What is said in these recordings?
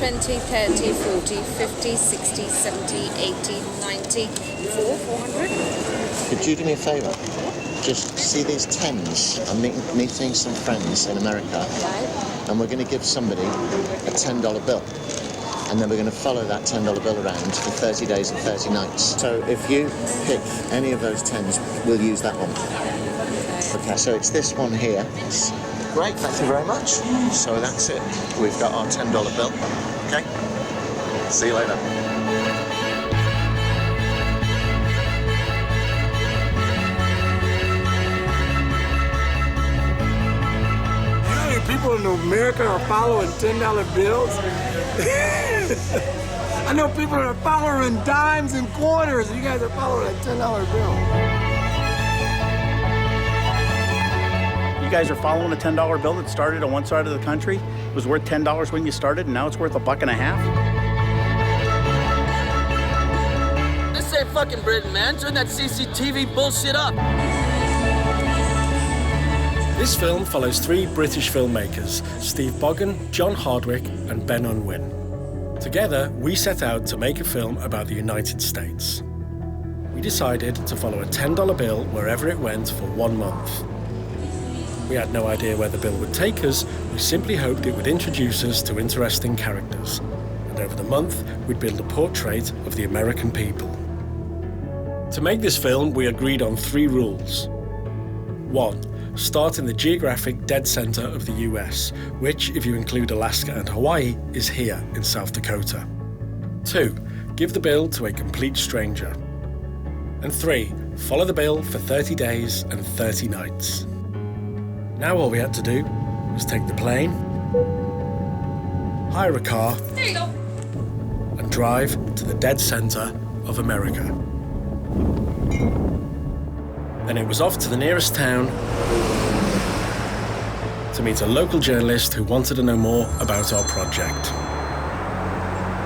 20, 30, 40, 50, 60, 70, 80, 90, 400. Could you do me a favour? Just see these tens. I'm meeting some friends in America, Right. and we're going to give somebody a $10 bill. And then we're going to follow that $10 bill around for 30 days and 30 nights. So if you pick any of those tens, we'll use that one. Okay, so it's this one here. Great, thank you very much. So that's it. We've got our $10 bill. Okay? See you later. People in America are following $10 bills. I know people are following dimes and quarters, and you guys are following a $10 bill. You guys are following a $10 bill that started on one side of the country. It was worth $10 when you started, and now it's worth $1.50. This ain't fucking Britain, man. Turn that CCTV bullshit up. This film follows three British filmmakers, Steve Boggan, John Hardwick and Ben Unwin. Together, we set out to make a film about the United States. We decided to follow a $10 bill wherever it went for 1 month. We had no idea where the bill would take us, we simply hoped it would introduce us to interesting characters. And over the month, we'd build a portrait of the American people. To make this film, we agreed on 3 rules. 1. Start in the geographic dead center of the US, which, if you include Alaska and Hawaii, is here in South Dakota. 2. Give the bill to a complete stranger. And 3. Follow the bill for 30 days and 30 nights. Now all we had to do was take the plane, hire a car, There you go. and drive to the dead center of America. Then it was off to the nearest town to meet a local journalist who wanted to know more about our project.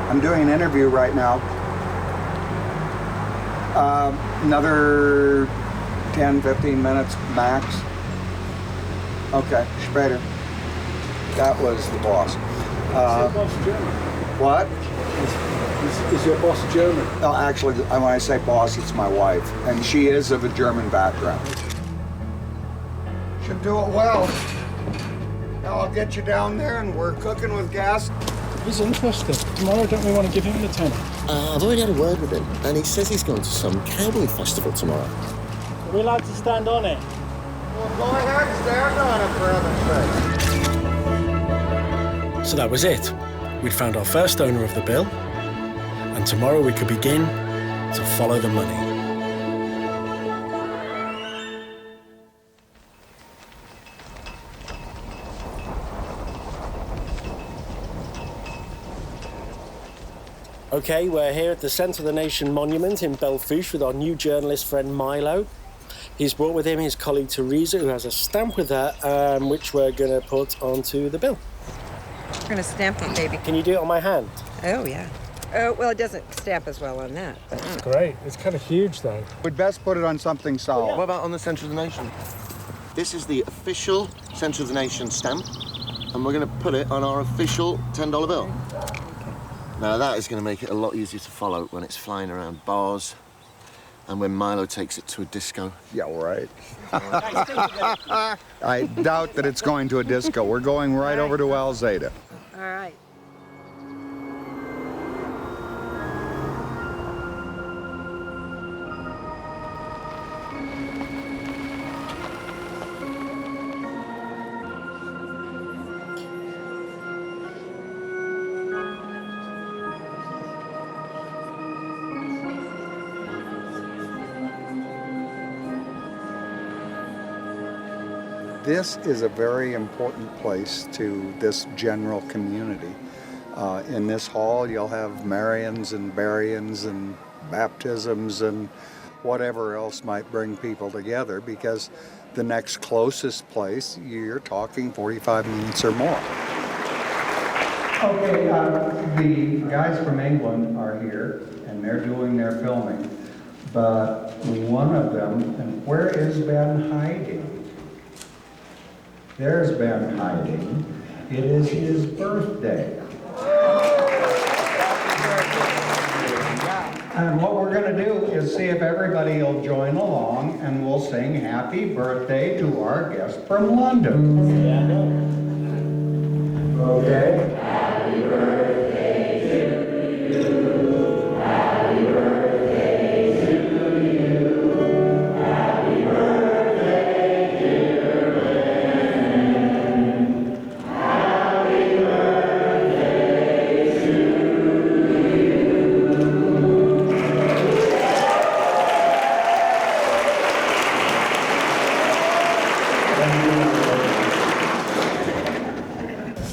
I'm doing an interview right now. Another 10, 15 minutes max. Okay, Schrader. That was the boss. Is your boss German? What? Is your boss German? No, actually, when I say boss, it's my wife, and she is of a German background. Should do it well. Now I'll get you down there, and we're cooking with gas. He's interested. Tomorrow, don't we want to give him the tenner? I've already had a word with him, and he says he's going to some cowboy festival tomorrow. Are we allowed to stand on it? Well, go ahead, stand on it, for heaven's sake. So that was it. We'd found our first owner of the bill, and tomorrow we could begin to follow the money. Okay, we're here at the Centre of the Nation Monument in Belfouche with our new journalist friend Milo. He's brought with him his colleague Teresa, who has a stamp with her, which we're going to put onto the bill. We're going to stamp it, baby. Can you do it on my hand? Oh, yeah. Well, it doesn't stamp as well on that. But... It's great. It's kind of huge, though. We'd best put it on something solid. What about on the Centre of the Nation? This is the official Centre of the Nation stamp, and we're going to put it on our official $10 bill. Now that is going to make it a lot easier to follow when it's flying around bars and when Milo takes it to a disco. Yeah, right. I doubt that it's going to a disco. We're going right over to Alzada. All right. This is a very important place to this general community. In this hall, you'll have Marians and Barians and baptisms and whatever else might bring people together, because the next closest place, you're talking 45 minutes or more. Okay, the guys from England are here, and they're doing their filming. But one of them, and where is Ben hiding? There's Ben hiding. It is his birthday. And what we're going to do is see if everybody will join along, and we'll sing happy birthday to our guest from London. Okay? Happy birthday to you. Happy birthday to you. Happy birthday, dear Lynn. Happy birthday to you.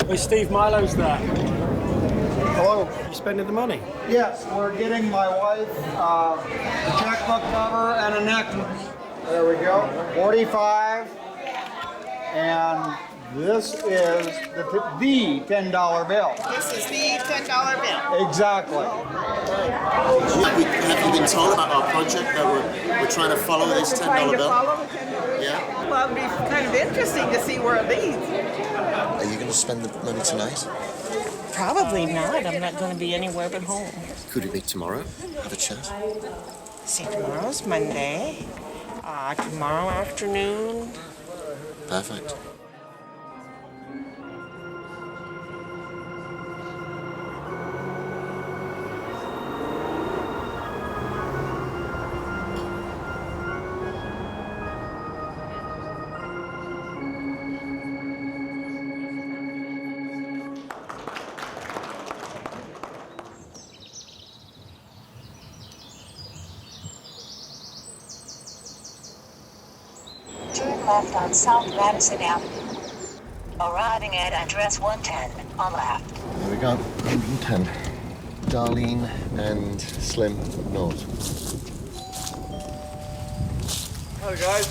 Hey, Steve, Milo's there. Hello. You spending the money? Yes, we're getting my wife a checkbook cover and a necklace. There we go. 45. And this is the $10 bill. This is the $10 bill. Exactly. Have you been told about our project that we're trying to follow this $10 Trying to bill? follow the $10 bill. Yeah. Well, it'd be kind of interesting to see where it leads. Are you going to spend the money tonight? Probably not. I'm not going to be anywhere but home. Could it be tomorrow? Have a chat? See, tomorrow's Monday. Tomorrow afternoon. Perfect. Turn left on South Madison Avenue. Arriving at address 110 on left. There we go. 110. Darlene and Slim North. Hi guys.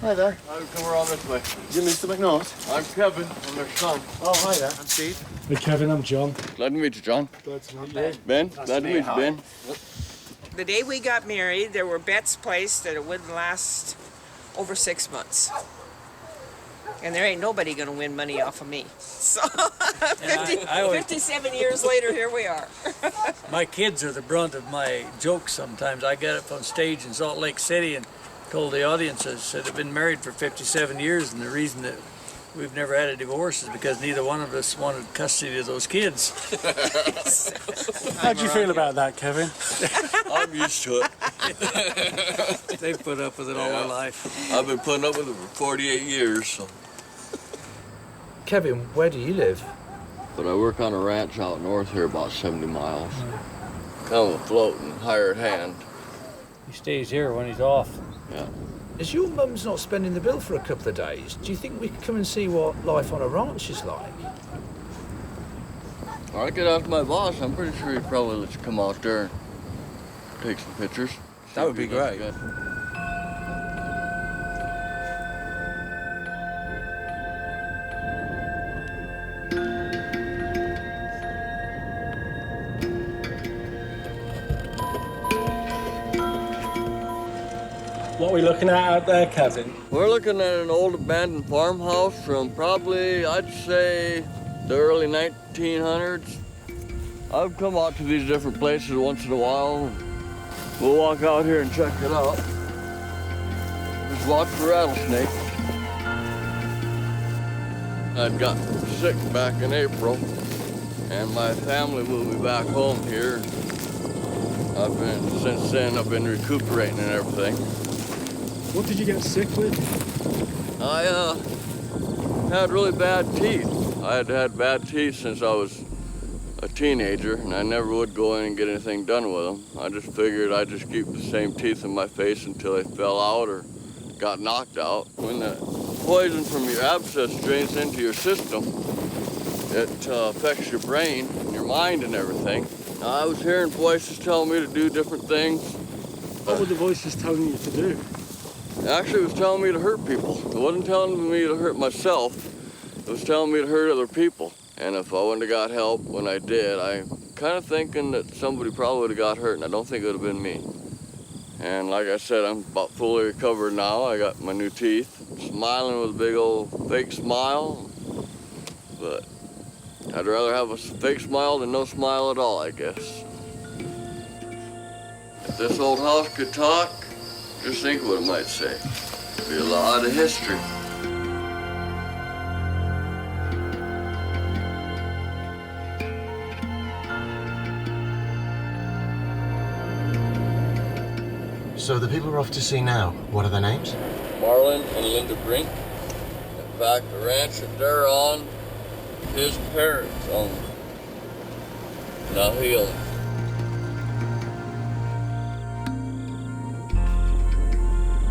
Hi there. I'll come around this way. You Mr. McNaught? I'm Kevin. I'm their son. Oh, hi there. I'm Steve. Hey, Kevin, I'm John. Glad to meet you, John. Glad to meet you. Ben. Glad to meet you, Ben. The day we got married, there were bets placed that it wouldn't last over 6 months. And there ain't nobody gonna win money off of me. So, 57 years later, here we are. My kids are the brunt of my jokes sometimes. I get up on stage in Salt Lake City and told the audiences that I've been married for 57 years, and the reason that we've never had a divorce is because neither one of us wanted custody of those kids. How do you feel about that, Kevin? I'm used to it. They've put up with it all my life. I've been putting up with it for 48 years. So. Kevin, where do you live? But I work on a ranch out north here, about 70 miles. Kind of a floating hired hand. He stays here when he's off. Yeah. As your mum's not spending the bill for a couple of days, do you think we could come and see what life on a ranch is like? I could ask my boss. I'm pretty sure he'd probably let you come out there and take some pictures. That would be great. Good. What are we looking at out there, Kevin? We're looking at an old abandoned farmhouse from probably, I'd say, the early 1900s. I've come out to these different places once in a while. We'll walk out here and check it out. Just watch for rattlesnakes. I'd gotten sick back in April, and my family moved me back home here. Since then, I've been recuperating and everything. What did you get sick with? I had really bad teeth. I had bad teeth since I was a teenager, and I never would go in and get anything done with them. I just figured I'd just keep the same teeth in my face until they fell out or got knocked out. When the poison from your abscess drains into your system, it affects your brain and your mind and everything. I was hearing voices telling me to do different things. What were the voices telling you to do? Actually, it was telling me to hurt people. It wasn't telling me to hurt myself. It was telling me to hurt other people. And if I wouldn't have got help when I did, I'm kind of thinking that somebody probably would have got hurt, and I don't think it would have been me. And like I said, I'm about fully recovered now. I got my new teeth, smiling with a big old fake smile. But I'd rather have a fake smile than no smile at all, I guess. this old house could talk, just think what it might say. Be a lot of history. So the people we're off to see now, what are their names? Marlon and Linda Brink. In fact, the ranch that they're on, his parents owned. Now he owns.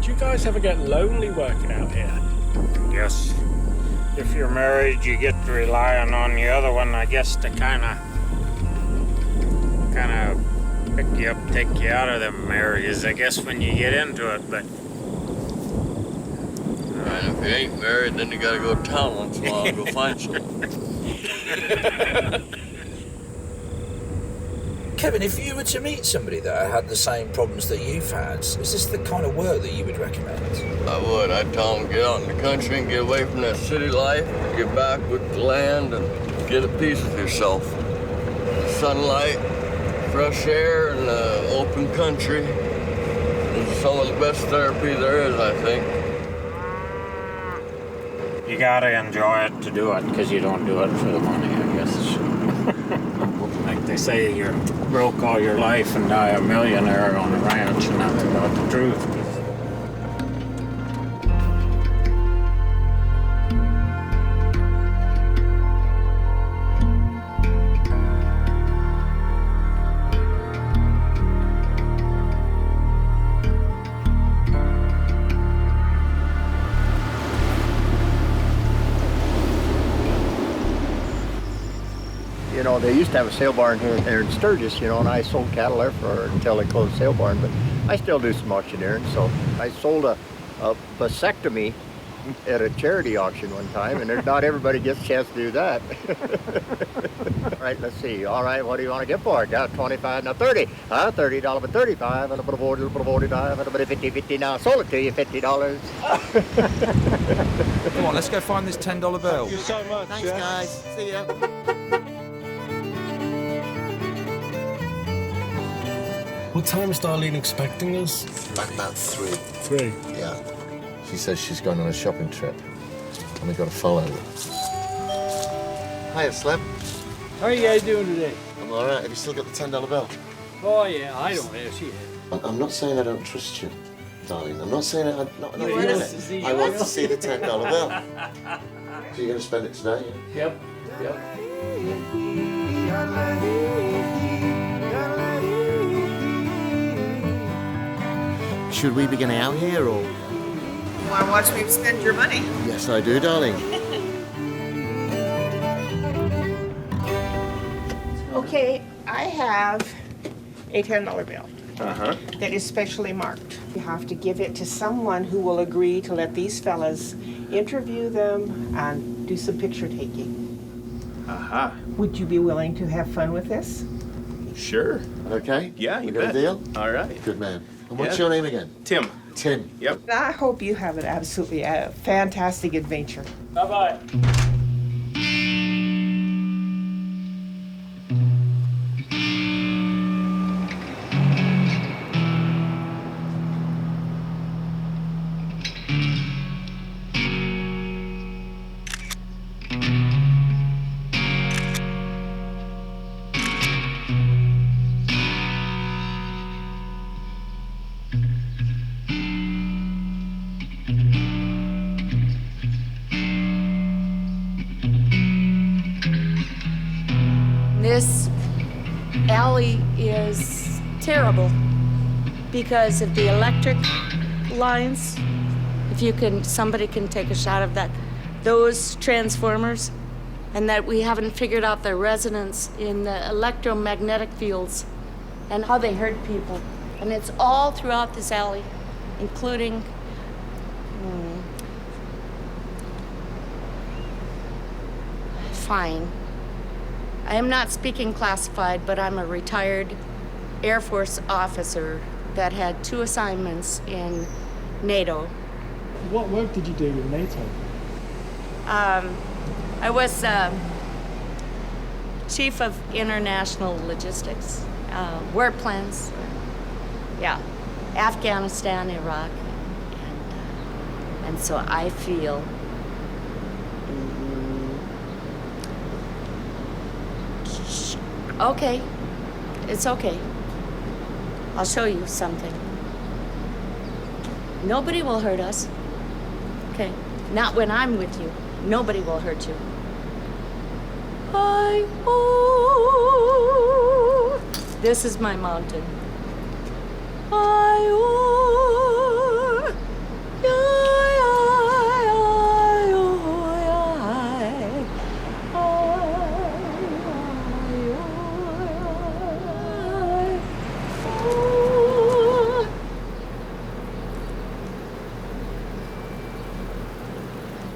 Do you guys ever get lonely working out here? Yes. If you're married, you get to rely on the other one, I guess, to kind of pick you up, take you out of them areas, I guess, when you get into it, but... And if you ain't married, then you gotta go to town once in a while and go find some. Kevin, if you were to meet somebody that had the same problems that you've had, is this the kind of work that you would recommend? I would. I'd tell them get out in the country and get away from that city life, get back with the land and get at peace with yourself. Sunlight, fresh air, and open country is some of the best therapy there is, I think. You gotta enjoy it to do it, because you don't do it for the money, I guess. Like they say, you're broke all your life and die a millionaire on a ranch, and that's about the truth. You know, they used to have a sale barn here in Sturgis, you know, and I sold cattle there until they closed the sale barn, but I still do some auctioneering. So I sold a vasectomy at a charity auction one time, and not everybody gets a chance to do that. All right, let's see. All right, what do you want to get for it? Got 25, now 30. $30 but 35, and a bit of 40, a little bit of 45, and a bit of 50 now. Sold it to you, $50. Come on, let's go find this $10 bill. Thank you so much. Thanks, guys. See ya. What time is Darlene expecting us? About 3. 3? Yeah. She says she's going on a shopping trip, and we've got to follow her. Hiya, Slim. How are you guys doing today? I'm all right. Have you still got the $10 bill? Oh, yeah, I don't have she has. I'm not saying I don't trust you, darling. I'm not saying I don't You want us to see I want to see the $10 bill. So you're going to spend it today? Yeah? Yep. Should we be getting out here, or? You want to watch me spend your money? Yes, I do, darling. Okay, I have a $10 bill Uh-huh. that is specially marked. You have to give it to someone who will agree to let these fellas interview them and do some picture taking. Aha. Would you be willing to have fun with this? Sure. Okay? Yeah, We you got bet. a deal? All right. Good man. And what's Yeah. your name again? Tim. Tim. Yep. I hope you have an absolutely fantastic adventure. Bye-bye. This alley is terrible because of the electric lines. If somebody can take a shot of that, those transformers, and that we haven't figured out the resonance in the electromagnetic fields and how they hurt people. And it's all throughout this alley, including fine. I am not speaking classified, but I'm a retired Air Force officer that had 2 assignments in NATO. What work did you do with NATO? I was chief of international logistics, work plans, Yeah, Afghanistan, Iraq, and so I feel okay, it's okay. I'll show you something. Nobody will hurt us. Okay, not when I'm with you. Nobody will hurt you. This is my mountain.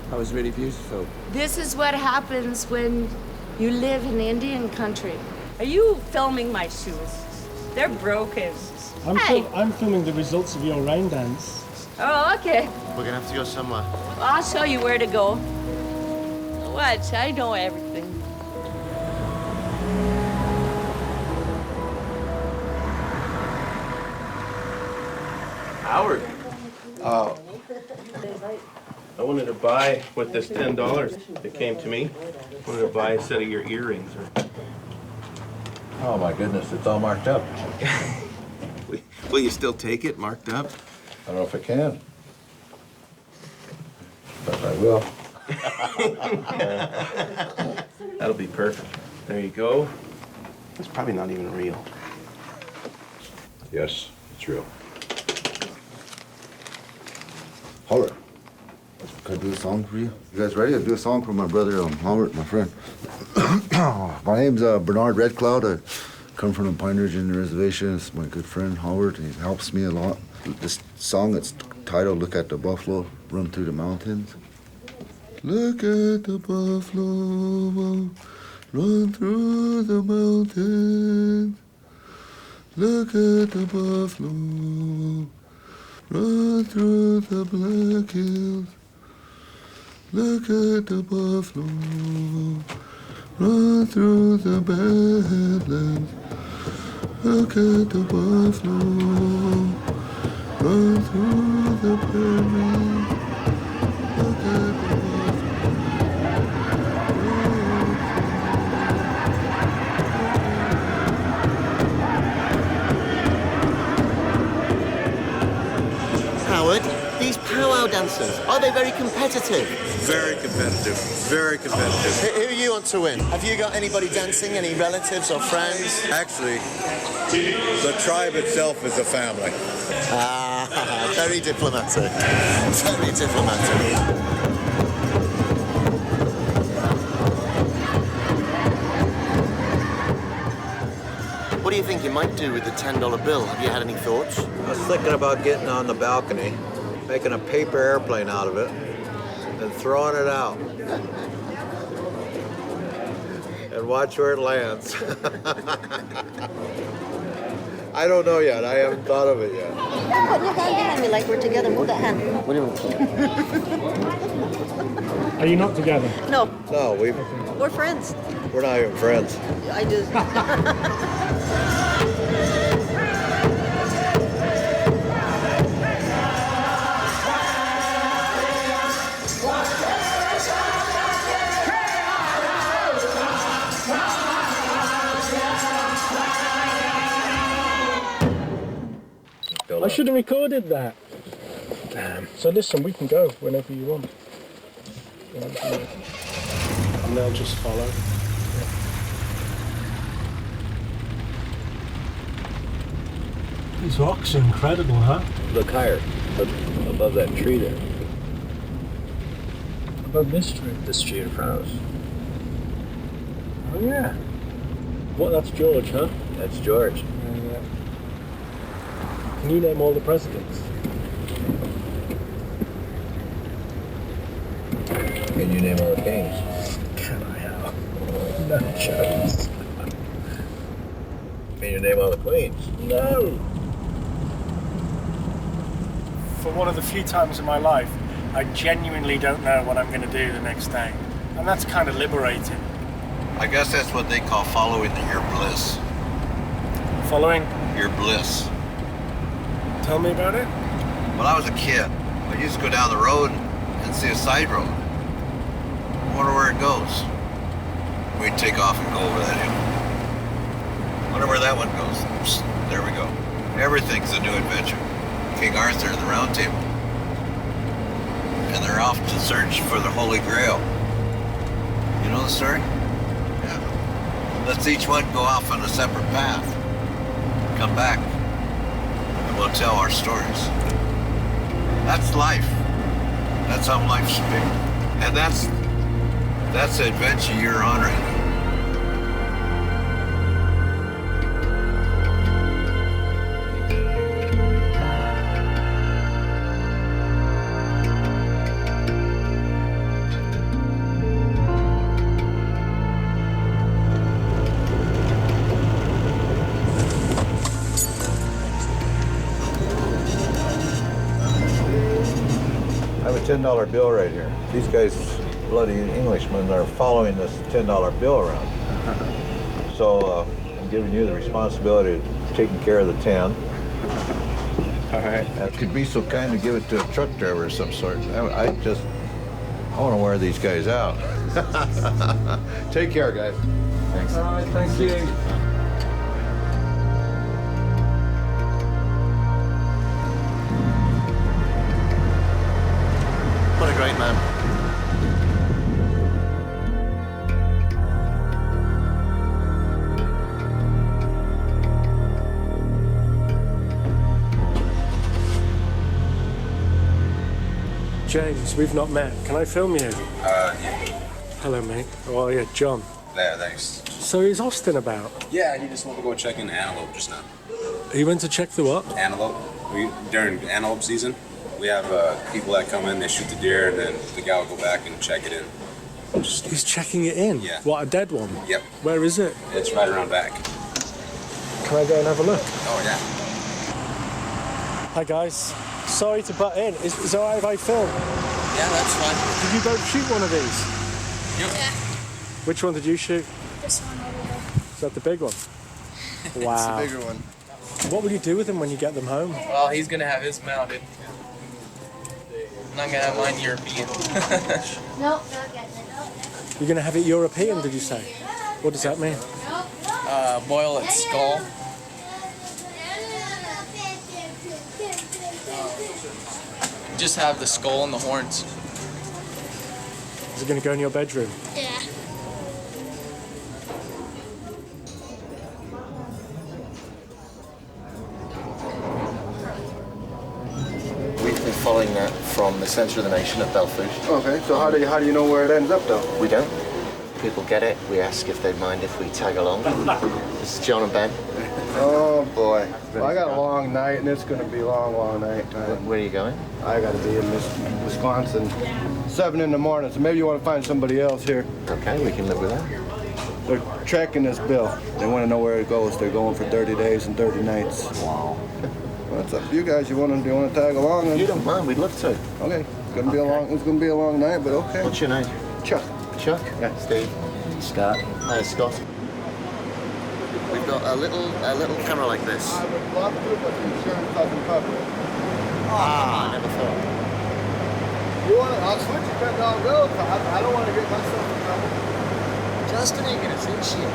That was really beautiful. This is what happens when you live in Indian country. Are you filming my shoes? They're broken. I'm filming the results of your rain dance. Oh, okay. We're gonna have to go somewhere. I'll show you where to go. Watch, I know everything. Howard. I wanted to buy, with this $10 that came to me, I wanted to buy a set of your earrings. Oh my goodness, it's all marked up. Will you still take it, marked up? I don't know if I can. But I will. That'll be perfect. There you go. It's probably not even real. Yes, it's real. Howard, can I do a song for you? You guys ready? I'll do a song for my brother, Howard, my friend. My name's Bernard Red Cloud. I come from the Pine Ridge Indian Reservation. It's my good friend, Howard. He helps me a lot. This song, it's titled Look at the Buffalo Run Through the Mountains. Look at the buffalo run through the mountains. Look at the buffalo run through the black hills. Look at the buffalo run through the badlands. Look at the buffalo run through the prairie. Look at the Howard, these powwow dancers, are they very competitive? Very competitive, very competitive. Who you want to win? Have you got anybody dancing, any relatives or friends? Actually, the tribe itself is a family. Ah, very diplomatic. Very diplomatic. What do you think you might do with the $10 bill? Have you had any thoughts? I was thinking about getting on the balcony, making a paper airplane out of it, and throwing it out. And watch where it lands. I don't know yet. I haven't thought of it yet. Put your hand behind me like we're together. Move that hand. What do you want? Are you not together? No, No, we're friends. we're not even friends. I just. I should have recorded that. So listen, we can go whenever you want. And they'll just follow. These rocks are incredible, huh? Look higher, look above that tree there. Above this tree? This tree in front of us. Oh yeah. What, that's George, huh? That's George. Can you name all the presidents? Can you name all the kings? Can I? No chance. Can you name all the queens? No. For one of the few times in my life, I genuinely don't know what I'm going to do the next day. And that's kind of liberating. I guess that's what they call following your bliss. Following? Your bliss. Tell me about it. When I was a kid, I used to go down the road and see a side road. I wonder where it goes. We'd take off and go over that hill. Wonder where that one goes. Psst, there we go. Everything's a new adventure. King Arthur and the Round Table. And they're off to search for the Holy Grail. You know the story? Yeah. Let's each one go off on a separate path. Come back, and we'll tell our stories. That's life. That's how life should be. And that's the adventure you're honoring. I have a $10 bill right here. These guys, bloody Englishmen, are following this $10 bill around. So I'm giving you the responsibility of taking care of the 10. All right. And could be so kind to give it to a truck driver of some sort. I want to wear these guys out. Take care, guys. Thanks. All right, thank you. What a great man. James, we've not met. Can I film you? Yeah. Hello, mate. Oh, yeah, John. Yeah, thanks. So is Austin about? Yeah, he just went to go check in Antelope just now. He went to check the what? Antelope. During antelope season, we have people that come in, they shoot the deer, and then the guy will go back and check it in. He's checking it in? Yeah. What, a dead one? Yep. Where is it? It's right around back. Can I go and have a look? Oh, yeah. Hi, guys. Sorry to butt in. Is it all right if I film? Yeah, that's fine. Did you both shoot one of these? Yeah. Which one did you shoot? This one over there. Is that the big one? Wow. It's the bigger one. What will you do with them when you get them home? Well, he's gonna have his mounted. I'm not gonna have mine European. Nope, not getting it. You're going to have it European, did you say? What does that mean? Boil its skull. Just have the skull and the horns. Is it going to go in your bedroom? Yeah. We've been following that from the centre of the nation at Belfast. Okay, so how do you know where it ends up though? We don't. People get it. We ask if they'd mind if we tag along. This is John and Ben. Oh boy. Well, I got a long night and it's gonna be a long night. Where are you going? I gotta be in Wisconsin. 7 in the morning, so maybe you want to find somebody else here. Okay, we can live with that. They're tracking this bill. They want to know where it goes. They're going for 30 days and 30 nights. Wow. Well, it's up to you guys. Do you want to tag along? You don't mind? We'd love to. Okay. It's gonna be a long night, but okay. What's your name? Chuck. Chuck? Yeah. Steve. Scott. Hi, Scott. We've got a little camera like this. I would love to, but the insurance doesn't cover it. I never thought. I'll switch you $10 bill. I don't want to get myself in trouble. Justin ain't gonna see shit.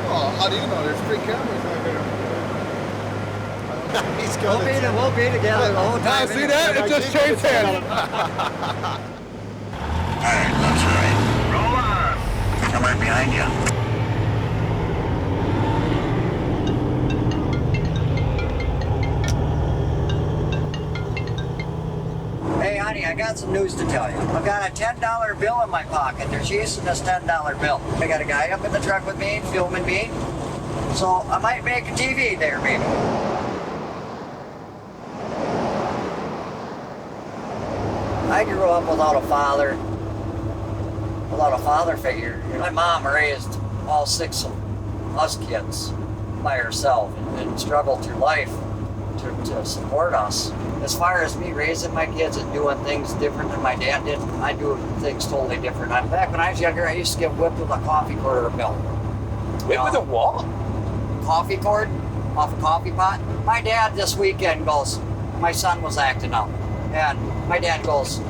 Oh, how do you know? There's 3 cameras right there. He's got We'll be together the whole time. See that? It just changed hands. Alright, that's right. Roll on. Come right behind you. Hey, honey, I got some news to tell you. I've got a $10 bill in my pocket. They're chasing this $10 bill. I got a guy up in the truck with me, filming me. So I might make a TV there, maybe. I grew up without a father figure. My mom raised all 6 of us kids by herself and struggled through life to support us. As far as me raising my kids and doing things different than my dad did, I do things totally different. Back when I was younger, I used to get whipped with a coffee cord or a milk. Whipped with a what? Coffee cord off a coffee pot. My dad this weekend goes, my son was acting up. And my dad goes,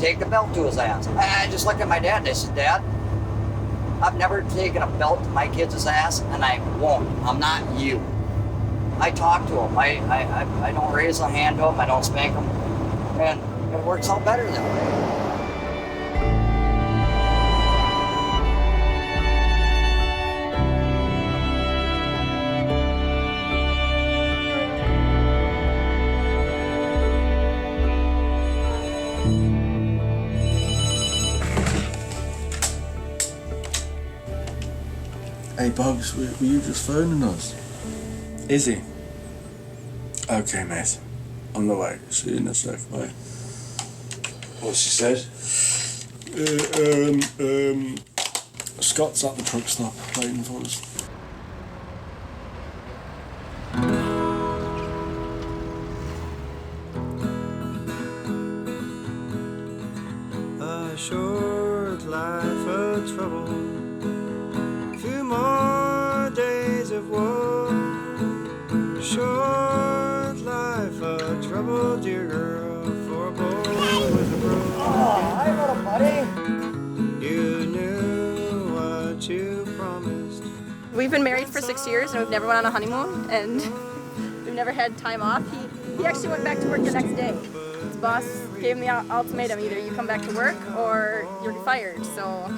take the belt to his ass. I just looked at my dad and I said, Dad, I've never taken a belt to my kid's ass, and I won't. I'm not you. I talk to him. I don't raise a hand to him. I don't spank him. And it works out better that way. Hey Bugs, were you just phoning us? Is he? Okay, mate. On the way. See you in a sec, bye. What's she said? Scott's at the truck stop waiting for us. A short life of trouble. More days of woe, short life of trouble, dear girl, for a boy with a broken hi, little buddy. You knew what you promised. We've been married for 6 years and we've never went on a honeymoon and we've never had time off. He actually went back to work the next day. His boss gave him the ultimatum, either you come back to work or you're fired. So,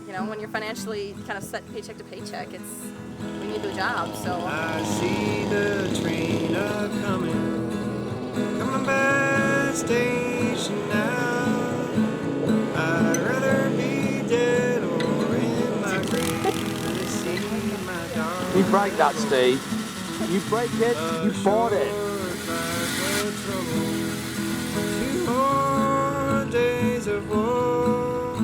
you know, when you're financially kind of set paycheck to paycheck, we need a job, so. I see the train coming back station now. I'd rather be dead or in my grave than see my darling. You break that, Steve. You break it, you bought it. Two more days of woe,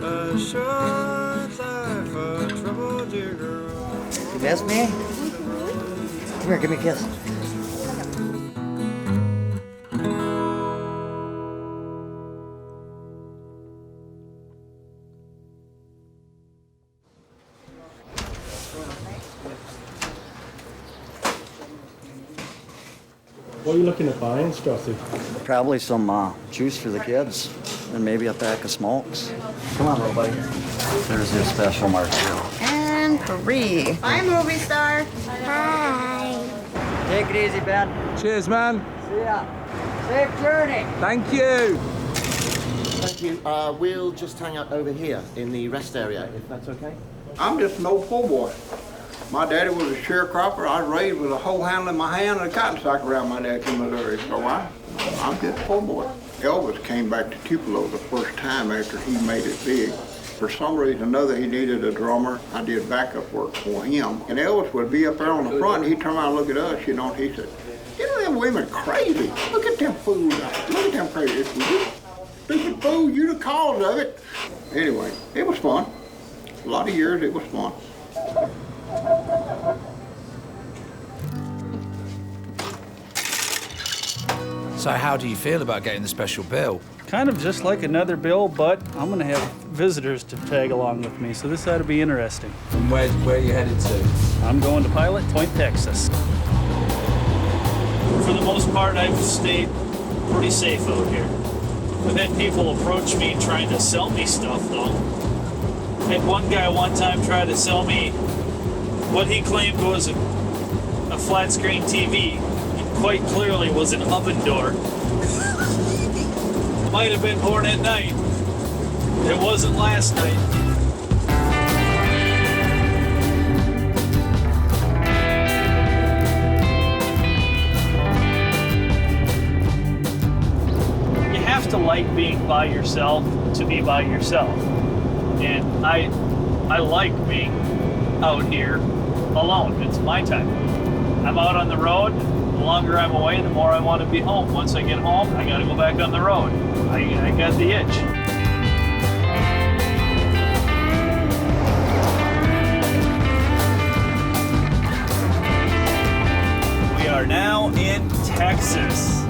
a short life of trouble, dear girl. You miss me? Come here, give me a kiss. What are you looking at buying, Scotty? Probably some juice for the kids and maybe a pack of smokes. Come on, little buddy. There's your special martini. And Paris. Bye, movie star. Hi. Take it easy, Ben. Cheers, man. See ya. Safe journey. Thank you. Thank you. We'll just hang out over here in the rest area, if that's okay. I'm just an old poor boy. My daddy was a sharecropper. I was raised with a hoe handle in my hand and a cotton sack around my neck in Missouri. So I'm just a poor boy. Elvis came back to Tupelo the first time after he made it big. For some reason or another, he needed a drummer. I did backup work for him. And Elvis would be up there on the front, and he'd turn around and look at us, you know, and he said, you know, them women crazy. Look at them fools. Look at them crazy. Stupid fool, you the cause of it. Anyway, it was fun. A lot of years, it was fun. So how do you feel about getting the special bill? Kind of just like another bill, but I'm gonna have visitors to tag along with me, so this ought to be interesting. And where are you headed to? I'm going to Pilot Point, Texas. For the most part, I've stayed pretty safe out here. I've had people approach me trying to sell me stuff, though. I had one guy one time try to sell me what he claimed was a flat screen TV. It quite clearly was an oven door. Might have been born at night. It wasn't last night. You have to like being by yourself to be by yourself. And I like being out here alone. It's my time. I'm out on the road. The longer I'm away, the more I want to be home. Once I get home, I got to go back on the road. I got the itch. We are now in Texas.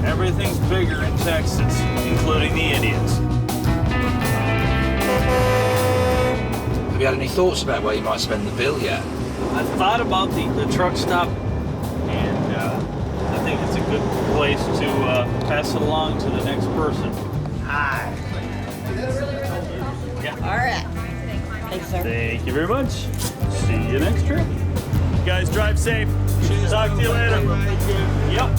Everything's bigger in Texas, including the Indians. Have you had any thoughts about where you might spend the bill yet? I thought about the truck stop, and I think it's a good nice to pass it along to the next person. Hi. Yeah. All right. Thanks, sir. Thank you very much. See you next trip. You guys drive safe. Talk to you later. Yep.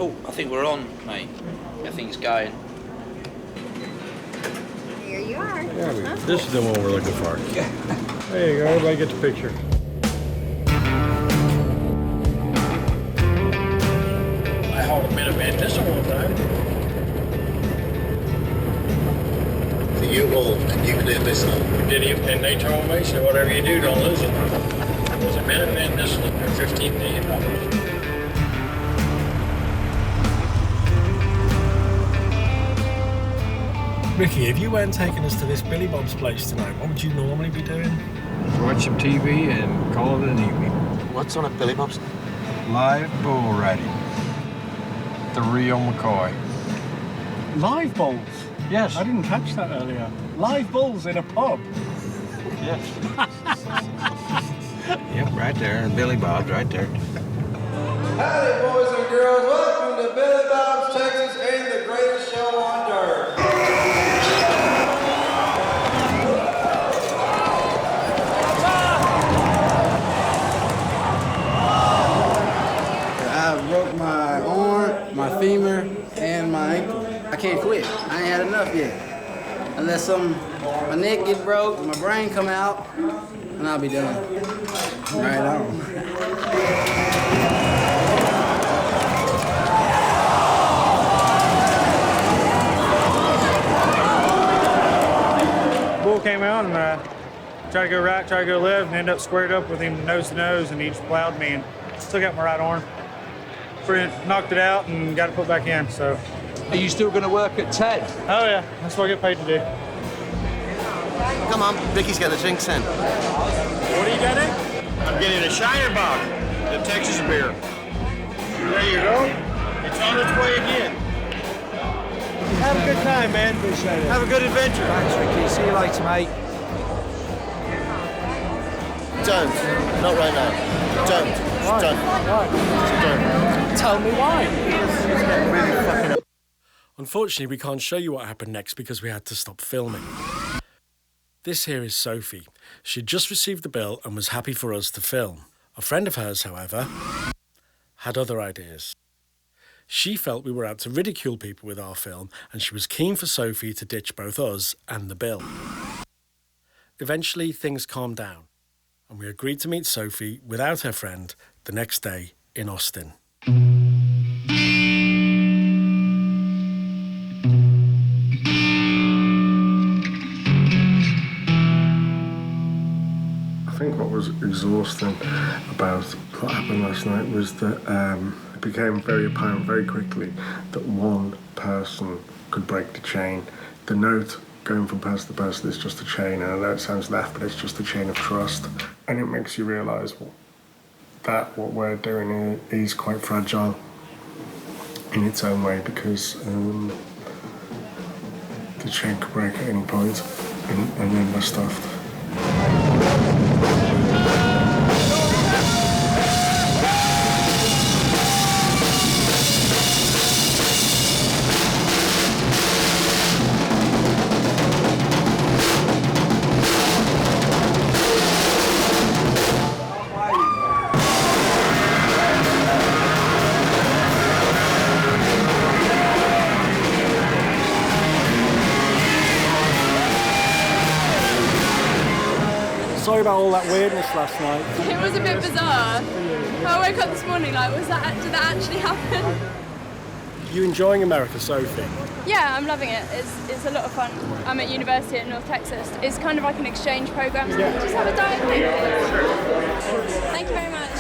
Oh, I think we're on, mate. I think it's going. Here you are. This is the one we're looking for. There you go, everybody gets a picture. I hold a bit of madness all the time. So you hold and you can do this now. And they told me, so whatever you do, don't lose it. There's a minute madness for $15 million. Ricky, if you weren't taking us to this Billy Bob's place tonight, what would you normally be doing? Watch some TV and call it an evening. What's on at Billy Bob's? Live bull riding. The real McCoy. Live bulls? Yes. I didn't catch that earlier. Live bulls in a pub? Yes. Yep, right there. Billy Bob's right there. Howdy, boys and girls. Welcome to Billy Bob's, Texas, and the greatest show on dirt. I broke my arm, my femur, and my ankle. I can't quit. I ain't had enough yet. Unless my neck get broke, my brain come out, and I'll be done. Right on. Bull came out and tried to go right, tried to go left, and ended up squared up with him nose to nose, and he just plowed me and took out my right arm. Knocked it out and got it put back in, so. Are you still going to work at 10? Oh yeah, that's what I get paid to do. Come on, Ricky's got the drinks in. What are you getting? I'm getting a Shiner Bock, the Texas beer. There you go. It's on its way again. Have a good time, man. Appreciate it. Have a good adventure. Thanks, Ricky. See you later, mate. Don't. Not right now. Don't. Why? Don't. Why? Don't. Tell me why. Unfortunately, we can't show you what happened next because we had to stop filming. This here is Sophie. She'd just received the bill and was happy for us to film. A friend of hers, however, had other ideas. She felt we were out to ridicule people with our film, and she was keen for Sophie to ditch both us and the bill. Eventually, things calmed down, and we agreed to meet Sophie without her friend the next day in Austin. I think what was exhausting about what happened last night was that it became very apparent very quickly that one person could break the chain. The note going from person to person is just a chain, and I know it sounds daft, but it's just a chain of trust. And it makes you realise that what we're doing is quite fragile in its own way, because the chain could break at any point, and then we're stuffed. Sorry about all that weirdness last night. It was a bit bizarre. I woke up this morning like, did that actually happen? You enjoying America, Sophie? Yeah, I'm loving it. It's a lot of fun. I'm at university at North Texas. It's kind of like an exchange program. Just have a diet Coke. Thank you very much.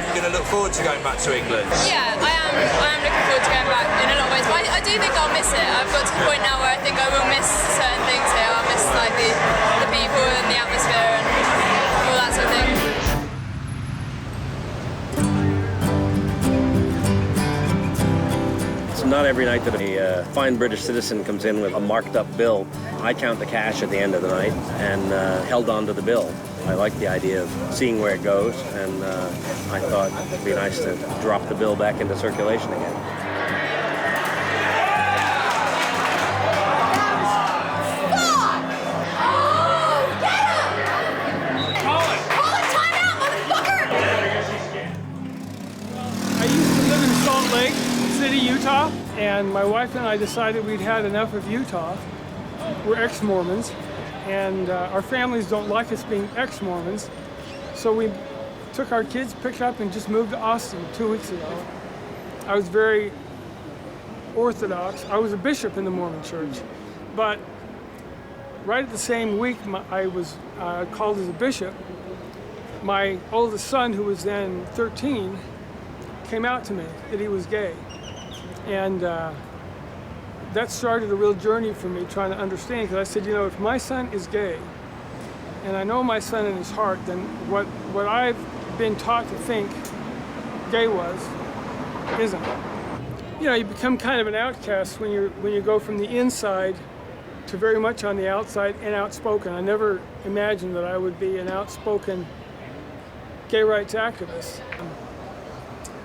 You're going to look forward to going back to England? Yeah, I am looking forward to going back in a lot of ways. But I do think I'll miss it. I've got to the point now where I think I will miss certain things here. I'll miss like the people and the atmosphere and all that sort of thing. It's not every night that a fine British citizen comes in with a marked up bill. I count the cash at the end of the night and held on to the bill. I like the idea of seeing where it goes, and I thought it'd be nice to drop the bill back into circulation again. I used to live in Salt Lake City, Utah, and my wife and I decided we'd had enough of Utah. We're ex-Mormons, and our families don't like us being ex-Mormons, so we took our kids, picked up, and just moved to Austin 2 weeks ago. I was very Orthodox. I was a bishop in the Mormon church, but right at the same week I was called as a bishop, my oldest son, who was then 13, came out to me that he was gay. And that started a real journey for me, trying to understand, because I said, you know, if my son is gay, and I know my son in his heart, then what I've been taught to think gay was, isn't. You know, you become kind of an outcast when you go from the inside to very much on the outside and outspoken. I never imagined that I would be an outspoken gay rights activist.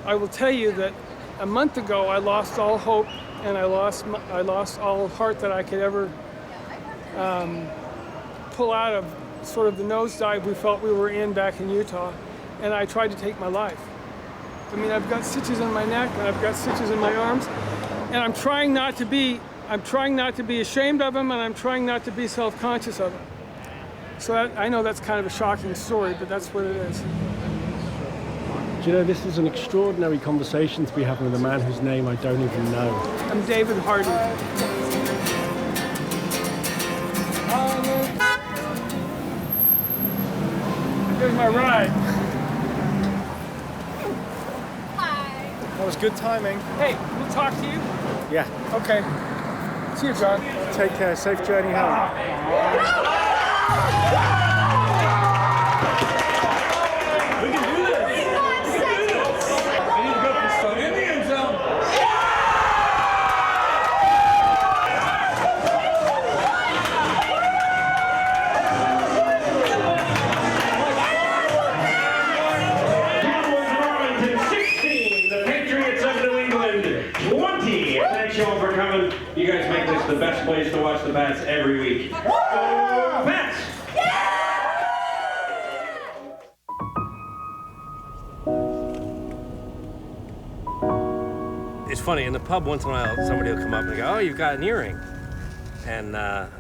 I will tell you that a month ago I lost all hope, and I lost all heart that I could ever pull out of sort of the nosedive we felt we were in back in Utah, and I tried to take my life. I mean, I've got stitches in my neck and I've got stitches in my arms, and I'm trying not to be ashamed of them, and I'm trying not to be self-conscious of them. So I know that's kind of a shocking story, but that's what it is. Do you know, this is an extraordinary conversation to be having with a man whose name I don't even know. I'm David Hardy. Here's my ride. Hi. That was good timing. Hey, we'll talk to you? Yeah. Okay. See you, John. Take care. Safe journey home. You guys make this the best place to watch the Bats every week. Bats! It's funny, in the pub once in a while, somebody will come up and go, oh, you've got an earring. And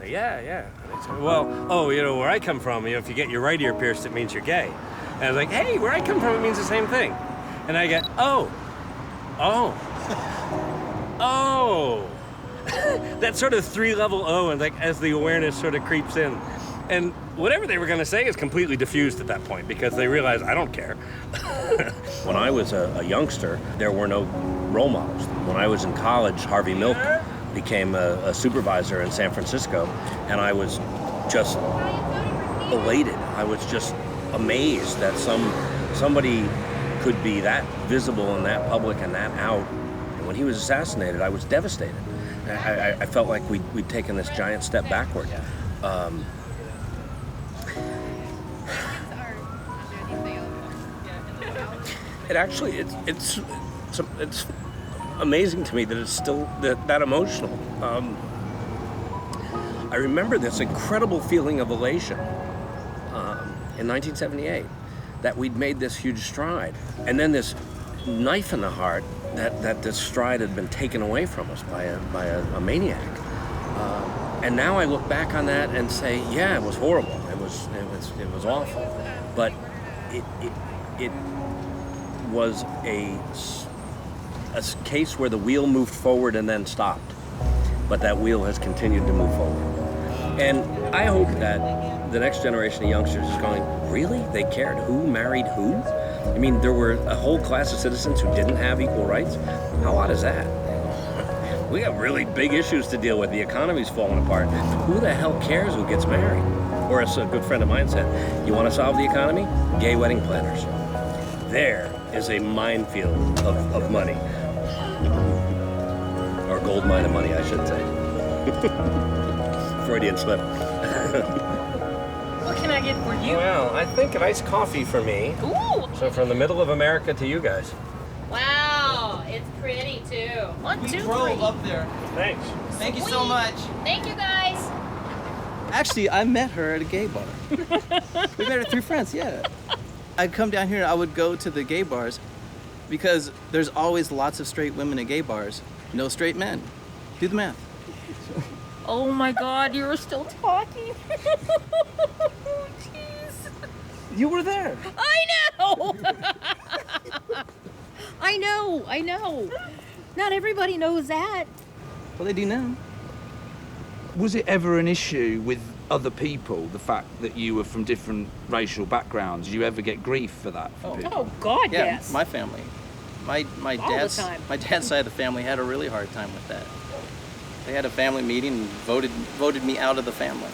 yeah. And say, well, oh, you know, where I come from, you know, if you get your right ear pierced, it means you're gay. And I was like, hey, where I come from, it means the same thing. And I get, oh. That sort of three-level O, and like as the awareness sort of creeps in. And whatever they were going to say is completely diffused at that point, because they realize I don't care. When I was a youngster, there were no role models. When I was in college, Harvey Milk became a supervisor in San Francisco, and I was just elated. I was just amazed that somebody could be that visible and that public and that out. And when he was assassinated, I was devastated. I felt like we'd taken this giant step backward. It actually, it's amazing to me that it's still that emotional. I remember this incredible feeling of elation in 1978 that we'd made this huge stride, and then this knife in the heart that this stride had been taken away from us by a maniac. And now I look back on that and say, yeah, it was horrible. It was awful. But it was a case where the wheel moved forward and then stopped. but that wheel has continued to move forward. And I hope that the next generation of youngsters is going, really? They cared who married who? I mean, there were a whole class of citizens who didn't have equal rights. How odd is that? We got really big issues to deal with. The economy's falling apart. Who the hell cares who gets married? Or as a good friend of mine said, you want to solve the economy? Gay wedding planners. There is a minefield of money. Or gold mine of money, I should say. Freudian slip. What can I get for you? Well, I think an iced coffee for me. Ooh! So from the middle of America to you guys. Wow, it's pretty too. One, We two, drove three. up there. Thanks. Thank you so Sweet. much. Thank you guys. Actually, I met her at a gay bar. We met her through friends, yeah. I'd come down here and I would go to the gay bars because there's always lots of straight women at gay bars, no straight men. Do the math. Oh my God, you were still talking. Jeez. You were there. I know. I know. Not everybody knows that. Well, they do now. Was it ever an issue with other people, the fact that you were from different racial backgrounds? Did you ever get grief for that? From people? Oh God, Yeah, yes. my family. My All the dad's time. my dad's side of the family had a really hard time with that. They had a family meeting and voted me out of the family.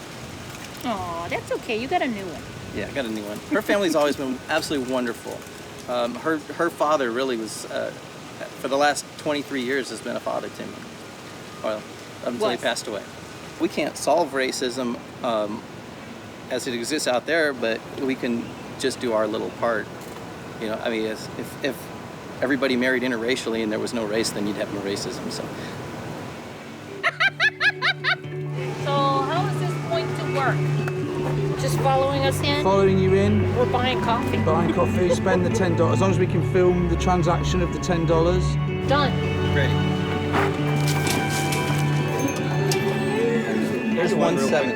Aw, that's okay. You got a new one. Yeah, I got a new one. Her family's always been absolutely wonderful. Her father really was, for the last 23 years, has been a father to me. Well, until he Was. passed away. We can't solve racism as it exists out there, but we can just do our little part. You know, I mean, if everybody married interracially and there was no race, then you'd have no racism. So. So how is this going to work? Just following us in? Following you in, We're buying coffee. buying coffee, spend the $10. As long as we can film the transaction of the $10. Done. Great. Here's 170.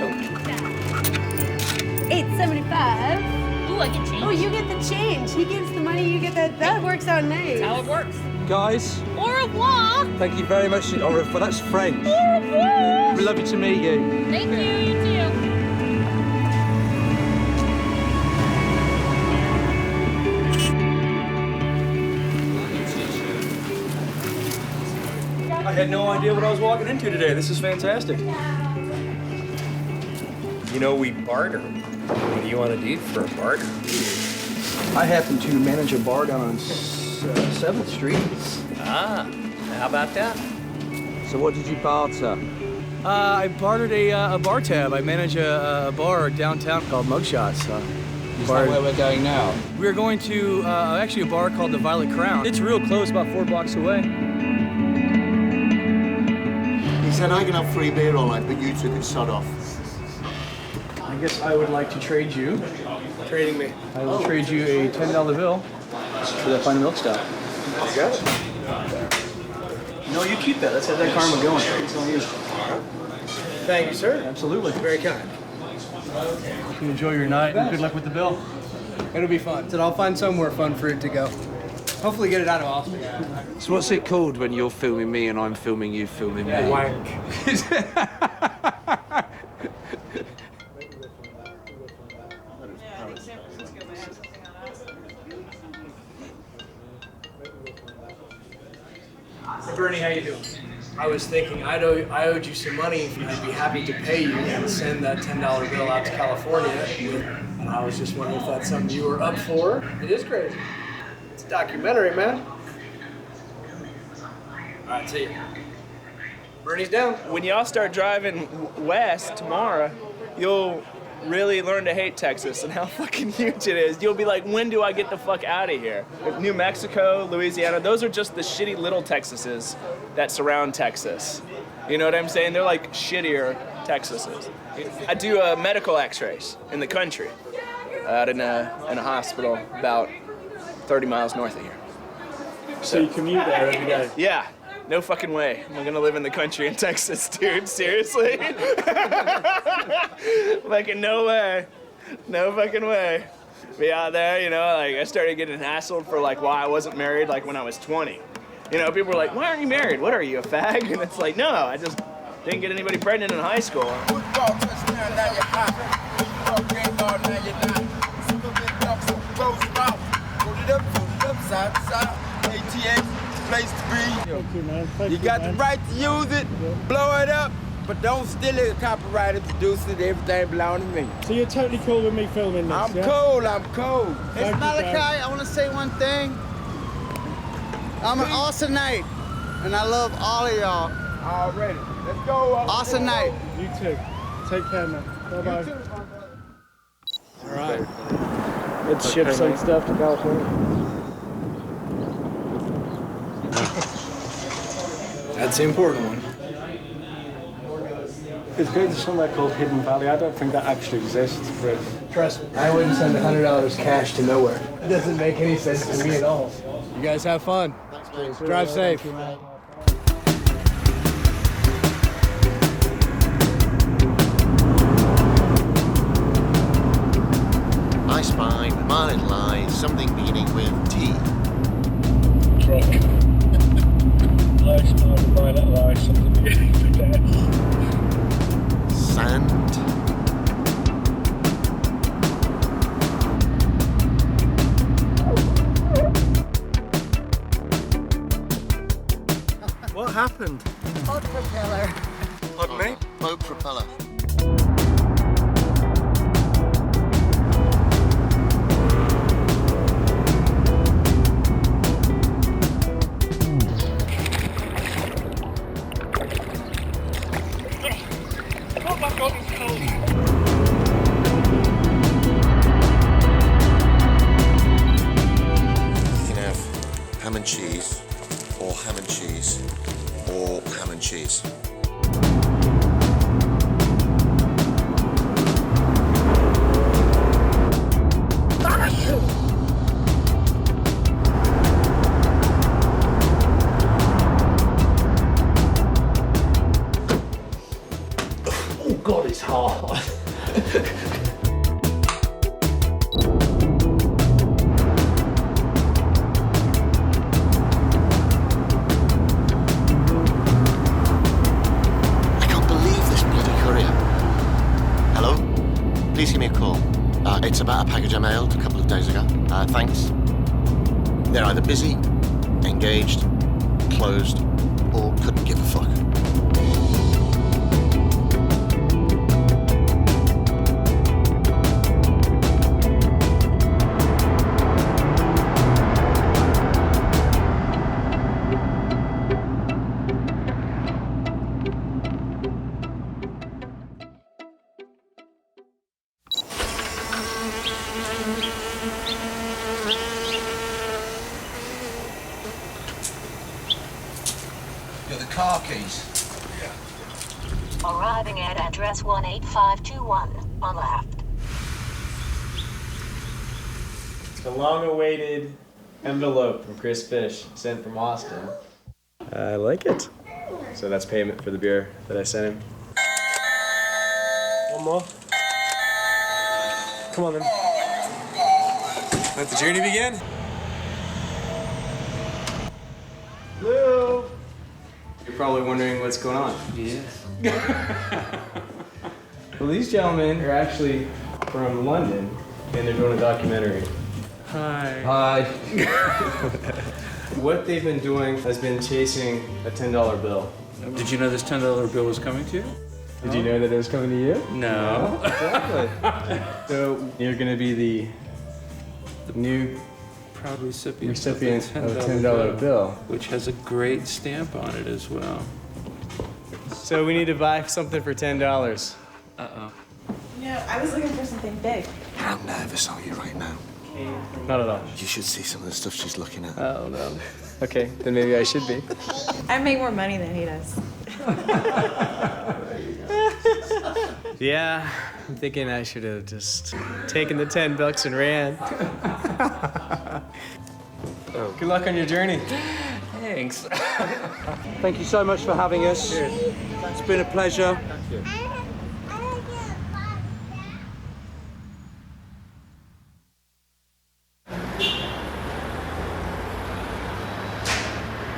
$8.75. Ooh, I get change. Oh, you get the change. He gives the money, you get that. That works out nice. That's how it works. Guys, Au revoir. thank you very much. Au revoir. That's French. Au revoir. We'd love you to meet you. Thank you. You too. I had no idea what I was walking into today. This is fantastic. You know, we barter. What do you want to do for a barter? I happen to manage a bar down on 7th Street. Ah, how about that? So what did you barter? I bartered a bar tab. I manage a bar downtown called Mugshots. Is that where we're going now? We're going to actually a bar called the Violet Crown. It's real close, about 4 blocks away. He said I can have free beer all night, but you two can sod off. I guess I would like to trade you. Trading me. I will trade you a $10 bill for that fine milk stout. You got it. No, you keep that. Let's have that karma going. It's on you. Thank you, sir. Absolutely. Very kind. Hope you enjoy your night and good luck with the bill. It'll be fun. So I'll find somewhere fun for it to go. Hopefully get it out of Austin. So what's it called when you're filming me and I'm filming you filming me? Wank. Hey, Bernie, how you doing? I was thinking I owed you some money. I'd be happy to pay you and send that $10 bill out to California. And I was just wondering if that's something you were up for. It is crazy. It's a documentary, man. All right, see ya. Bernie's down. When y'all start driving west tomorrow, you'll really learn to hate Texas and how fucking huge it is. You'll be like, when do I get the fuck out of here? New Mexico, Louisiana, those are just the shitty little Texases that surround Texas. You know what I'm saying? They're like shittier Texases. I do medical x-rays in the country out in a hospital about 30 miles north of here. So you commute there every day? Yeah. No fucking way. I'm gonna live in the country in Texas, dude. Seriously? Fucking no way. No fucking way. Be out there, you know, like I started getting hassled for like why I wasn't married like when I was 20. You know, people were like, why aren't you married? What are you, a fag? And it's like, no, I just Didn't get anybody pregnant in high school. Football touchdown, now you're hot. Football game ball, now you're not. Super big dumps, close mouth. Put it up, side to side. ATX, place to be. Thank you, man. Thank You got the right to use it, blow it up, but don't steal it. Copyrighted, produce it, everything belong to me. So you're totally cool with me filming this, I'm yeah? cool, I'm cool. Hey, Malachi, I want to say one thing. I'm an awesome night, and I love all of y'all. Already. Let's go. Awesome night. You too. Take care, man. Bye-bye. All right. Let's ship some stuff to California. That's the important one. It's going to somewhere called Hidden Valley. I don't think that actually exists, but Trust me, I wouldn't send $100 cash to nowhere. It doesn't make any sense to me at all. You guys have fun. Drive safe. I spy with my little eye something beginning with T. truck. I spy with my little eye something beginning with S. Sand. What happened? Boat propeller. Pardon me? Boat propeller. Oh my God, it's cold. You can have ham and cheese, or ham and cheese, or ham and cheese. Oh God, it's hard. I can't believe this bloody courier. Hello? Please give me a call. It's about a package I mailed a couple of days ago. Thanks. They're either busy, engaged, closed, or couldn't give a fuck. You're the car keys. Arriving at address 18521 on left. The long-awaited envelope from Chris Fish, sent from Austin. I like it. So that's payment for the beer that I sent him. One more. Come on then. Let the journey begin. Hello. You're probably wondering what's going on. Yeah. Well, these gentlemen are actually from London, and they're doing a documentary. Hi. Hi. What they've been doing has been chasing a $10 bill. Did you know this $10 bill was coming to you? Did you know that it was coming to you? No. Exactly. So you're going to be the new proud recipient of a $10 bill, which has a great stamp on it as well. So we need to buy something for $10. Uh-oh. You know, I was looking for something big. How nervous are you right now? Not at all. You should see some of the stuff she's looking at. Oh, no. Okay, then maybe I should be. I make more money than he does. Yeah, I'm thinking I should have just taken the $10 and ran. Good luck on your journey. Thanks. Thank you so much for having us. Cheers. It's been a pleasure. Thank you.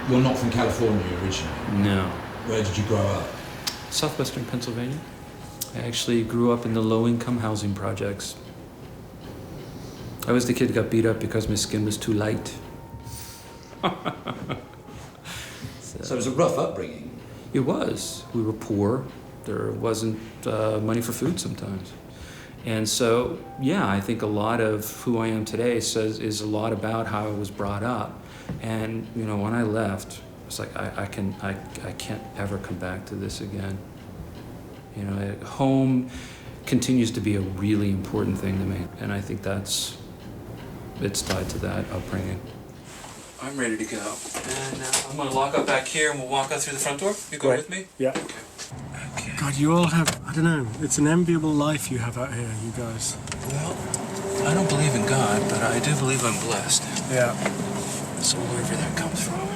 You're not from California originally? No. Where did you grow up? Southwestern Pennsylvania. I actually grew up in the low-income housing projects. I was the kid who got beat up because my skin was too light. So it was a rough upbringing. It was. We were poor. There wasn't money for food sometimes. And so, yeah, I think a lot of who I am today is a lot about how I was brought up. And, you know, when I left, it's like, I can't ever come back to this again. You know, home continues to be a really important thing to me. And I think it's tied to that upbringing. I'm ready to go. And I'm gonna lock up back here and we'll walk out through the front door. You go with me? Yeah. Okay. God, you all have, I don't know, it's an enviable life you have out here, you guys. Well, I don't believe in God, but I do believe I'm blessed. Yeah. So wherever that comes from.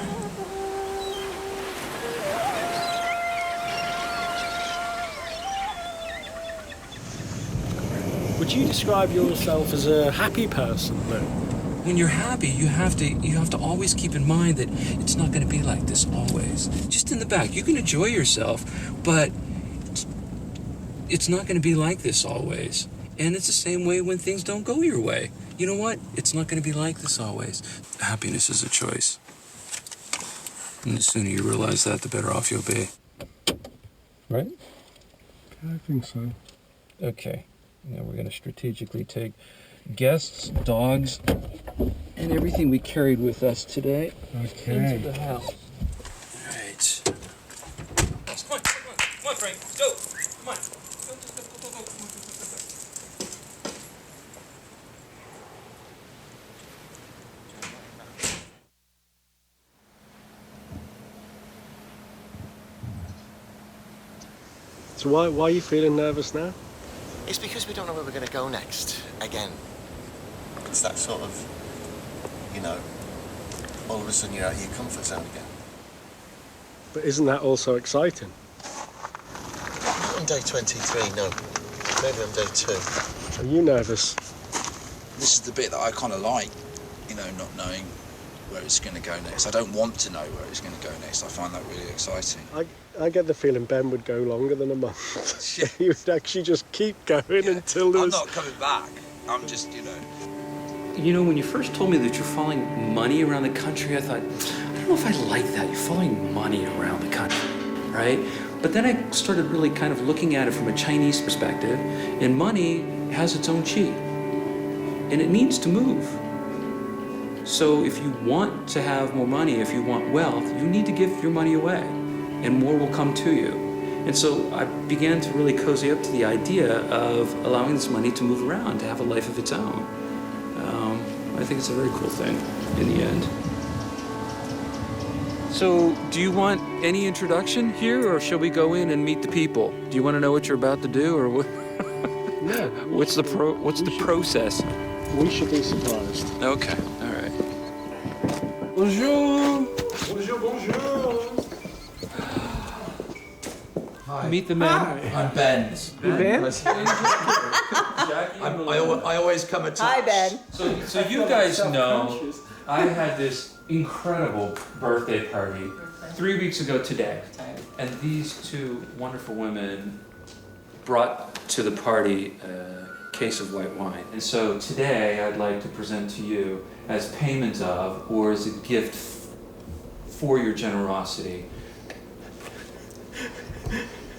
Would you describe yourself as a happy person, Lou? When you're happy, you have to always keep in mind that it's not going to be like this always. Just in the back, you can enjoy yourself, but it's not going to be like this always. And it's the same way when things don't go your way. You know what? It's not going to be like this always. Happiness is a choice. And the sooner you realize that, the better off you'll be. Right? I think so. Okay. Now we're going to strategically take guests, dogs, and everything we carried with us today into the house. All right. Come on, Frank, go. Come on. Go. So why are you feeling nervous now? It's because we don't know where we're going to go next, again. It's that sort of, you know, all of a sudden you're out of your comfort zone again. But isn't that also exciting? Not on day 23, no. Maybe on day 2. Are you nervous? This is the bit that I kind of like, you know, not knowing where it's going to go next. I don't want to know where it's going to go next. I find that really exciting. I get the feeling Ben would go longer than a month. He would actually just keep going until there was... I'm not coming back. I'm just, you know... You know, when you first told me that you're following money around the country, I thought, I don't know if I like that. You're following money around the country, right? But then I started really kind of looking at it from a Chinese perspective, and money has its own qi, and it needs to move. So if you want to have more money, if you want wealth, you need to give your money away, and more will come to you. And so I began to really cozy up to the idea of allowing this money to move around, to have a life of its own. I think it's a very cool thing in the end. So, do you want any introduction here, or shall we go in and meet the people? Do you want to know what you're about to do, or what? No. What's the process? We should be surprised. Okay. All right. Bonjour. Bonjour. Hi. Meet the men. Hi. I'm Ben. Ben? I always come at Hi, Ben. So you guys know, I had this incredible birthday party 3 weeks ago today, and these two wonderful women brought to the party a case of white wine. And so today I'd like to present to you as payment of, or as a gift for your generosity,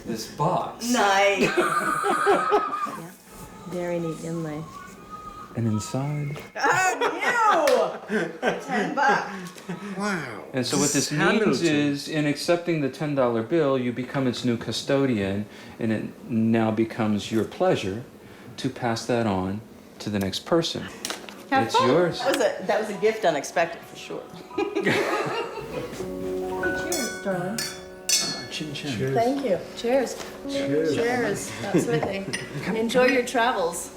this box. Nice. Very neat inlay. And inside. Oh, you! $10. Wow. And so what this means is, in accepting the $10 bill, you become its new custodian, and it now becomes your pleasure to pass that on to the next person. Have It's fun. yours. That was a gift unexpected for sure. Cheers, darling. Chin chin. Cheers. Thank you. Cheers. Cheers. Cheers. Absolutely. Enjoy your travels.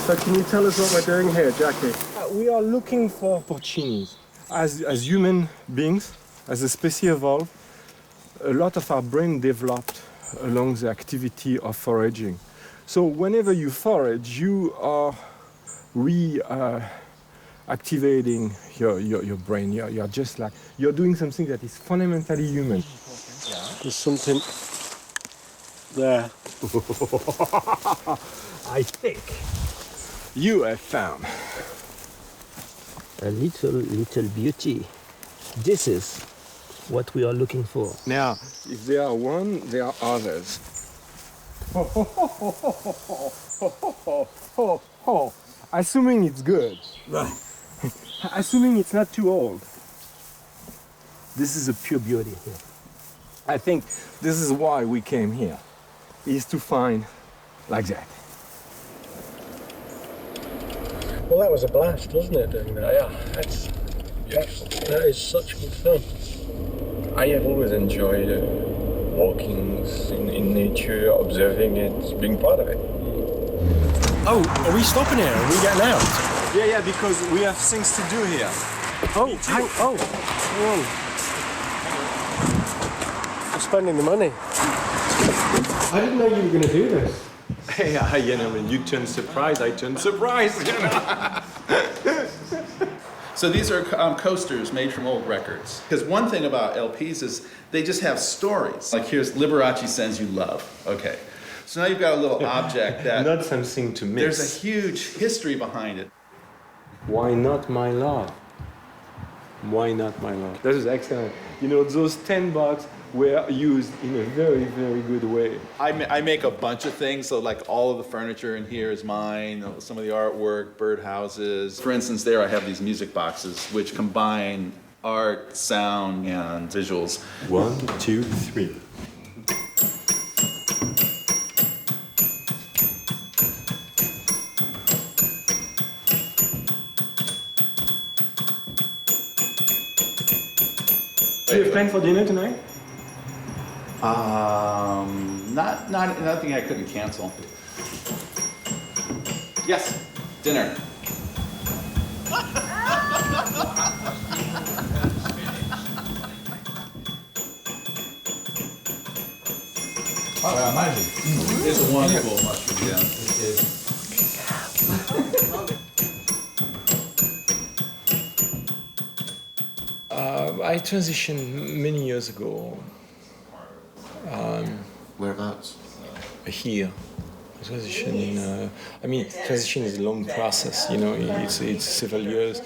So can you tell us what we're doing here, Jackie? We are looking for porcinis. As human beings, as a species evolved, a lot of our brain developed along the activity of foraging. So whenever you forage, you are activating your brain. You're just like, you're doing something that is fundamentally human. There's something there. I think you have found a little beauty. This is what we are looking for. Now, if there are one, there are others. Assuming it's good. Right. Assuming it's not too old. This is a pure beauty here. I think this is why we came here, is to find like that. Well, that was a blast, wasn't it? And that is such good fun. I have always enjoyed walkings in nature, observing it, being part of it. Oh, are we stopping here? Are we getting out? Yeah, because we have things to do here. Whoa. I'm spending the money. I didn't know you were going to do this. Yeah, when you turn surprised, I turn surprised. So these are coasters made from old records. Because one thing about LPs is they just have stories. Like here's Liberace Sends You Love. Okay. So now you've got a little object that... Not something to miss. There's a huge history behind it. Why not my love? Why not my love? That is excellent. Those $10 were used in a very, very good way. I make a bunch of things, so like all of the furniture in here is mine, some of the artwork, birdhouses. For instance, there I have these music boxes which combine art, sound, and visuals. 1, 2, 3. Do you have planned for dinner tonight? Nothing I couldn't cancel. Yes, dinner. Oh, amazing. It's a wonderful mushroom, yeah. It is. I transitioned many years ago. Whereabouts? Here. Transition. Transition is a long process. It's several years.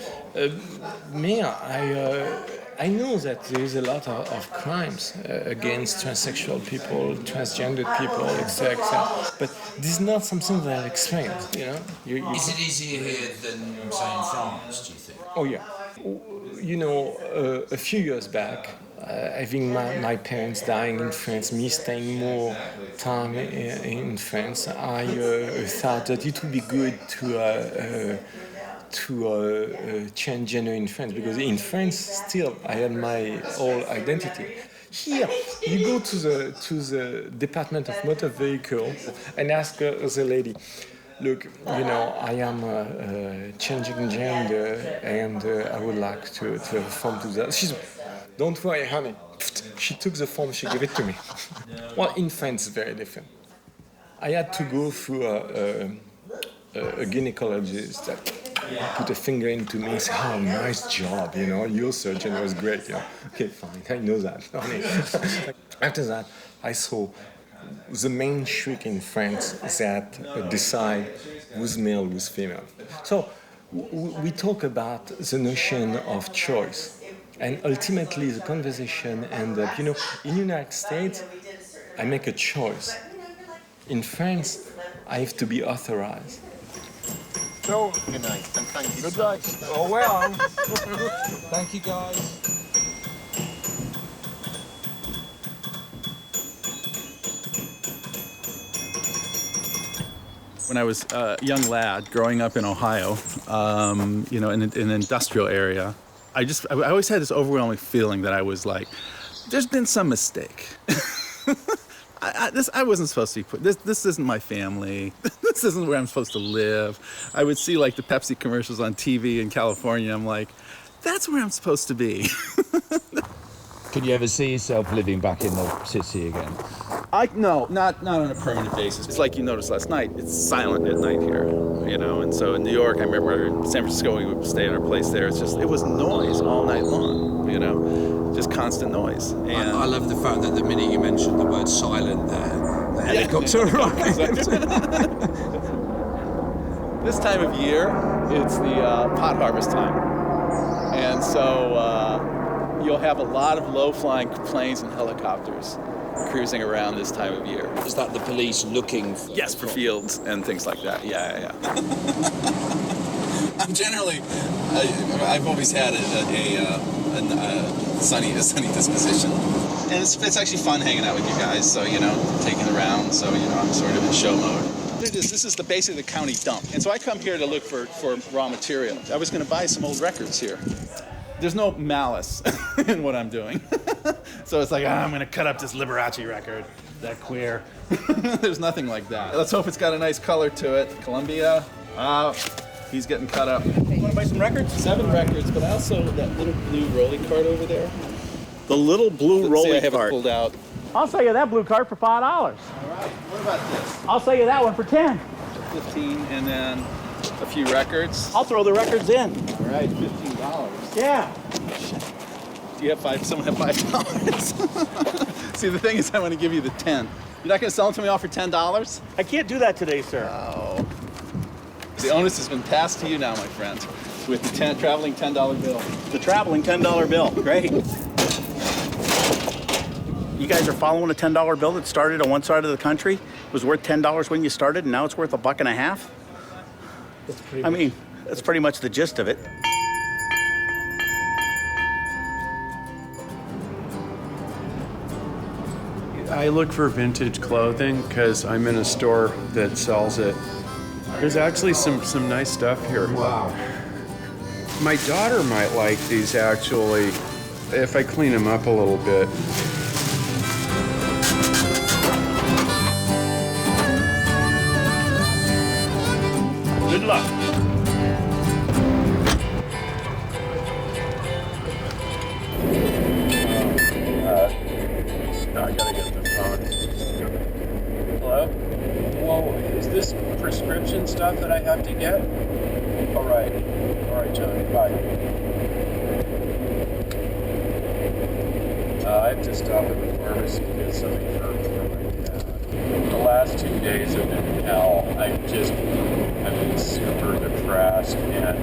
I know that there is a lot of crimes against transsexual people, transgendered people, etc. But this is not something that I experienced. Is it easier here than, say, in France, do you think? Oh yeah. A few years back, having my parents dying in France, me staying more time in France, I thought that it would be good to change gender in France, because in France still I had my whole identity. Here, you go to the Department of Motor Vehicle and ask the lady, look, I am changing gender and I would like to have a form to that. She's, don't worry, honey. She took the form, she gave it to me. Well, in France, it's very different. I had to go through a gynecologist that put a finger into me and say, oh, nice job, your surgeon was great. Okay, fine, I know that. After that, I saw the main trick in France that decide who's male, who's female. So we talk about the notion of choice. And ultimately, the conversation ends up, in the United States, I make a choice. In France, I have to be authorized. So, good night, and thank you. Good night. Oh, well. Thank you, guys. When I was a young lad growing up in Ohio, in an industrial area, I always had this overwhelming feeling that I was like, there's been some mistake. I wasn't supposed to be put. This isn't my family. This isn't where I'm supposed to live. I would see like the Pepsi commercials on TV in California. I'm like, that's where I'm supposed to be. Could you ever see yourself living back in the city again? No, not on a permanent basis. It's like you noticed last night, it's silent at night here, you know, and so in New York, I remember in San Francisco, we would stay at our place there, it was noise all night long, you know, just constant noise. And I love the fact that the minute you mentioned the word silent there, the helicopter arrived. This time of year, it's the pot harvest time. And so you'll have a lot of low-flying planes and helicopters cruising around this time of year. Is that the police looking for? Yes, for fields and things like that. Yeah. I'm generally, I've always had a sunny disposition. And it's actually fun hanging out with you guys, so, you know, taking the round, so, you know, I'm sort of in show mode. This is basically the county dump. And so I come here to look for raw material. I was going to buy some old records here. There's no malice in what I'm doing. So it's like, I'm going to cut up this Liberace record. That queer. There's nothing like that. Let's hope it's got a nice color to it. Columbia. He's getting cut up. You want to buy some records? 7 records, but also that little blue rolling cart over there. The little blue rolling I have cart. It pulled out. I'll sell you that blue cart for $5. All right. What about this? I'll sell you that one for 10. 15, and then a few records. I'll throw the records in. All right, $15. Yeah. Do you have someone have $5? See, the thing is, I want to give you the 10. You're not going to sell them to me all for $10? I can't do that today, sir. Oh. The onus has been passed to you now, my friend, with the traveling $10 bill. The traveling $10 bill. Great. You guys are following a $10 bill that started on one side of the country. It was worth $10 when you started, and now it's worth $1.50. That's pretty much the gist of it. I look for vintage clothing because I'm in a store that sells it. There's actually some nice stuff here. Wow. My daughter might like these actually, if I clean them up a little bit. Good luck. I gotta get the phone. Hello? Whoa, is this prescription stuff that I have to get? All right, John, bye. I have to stop at the pharmacy to get something for my dad. The last 2 days have been hell. I've been super depressed, and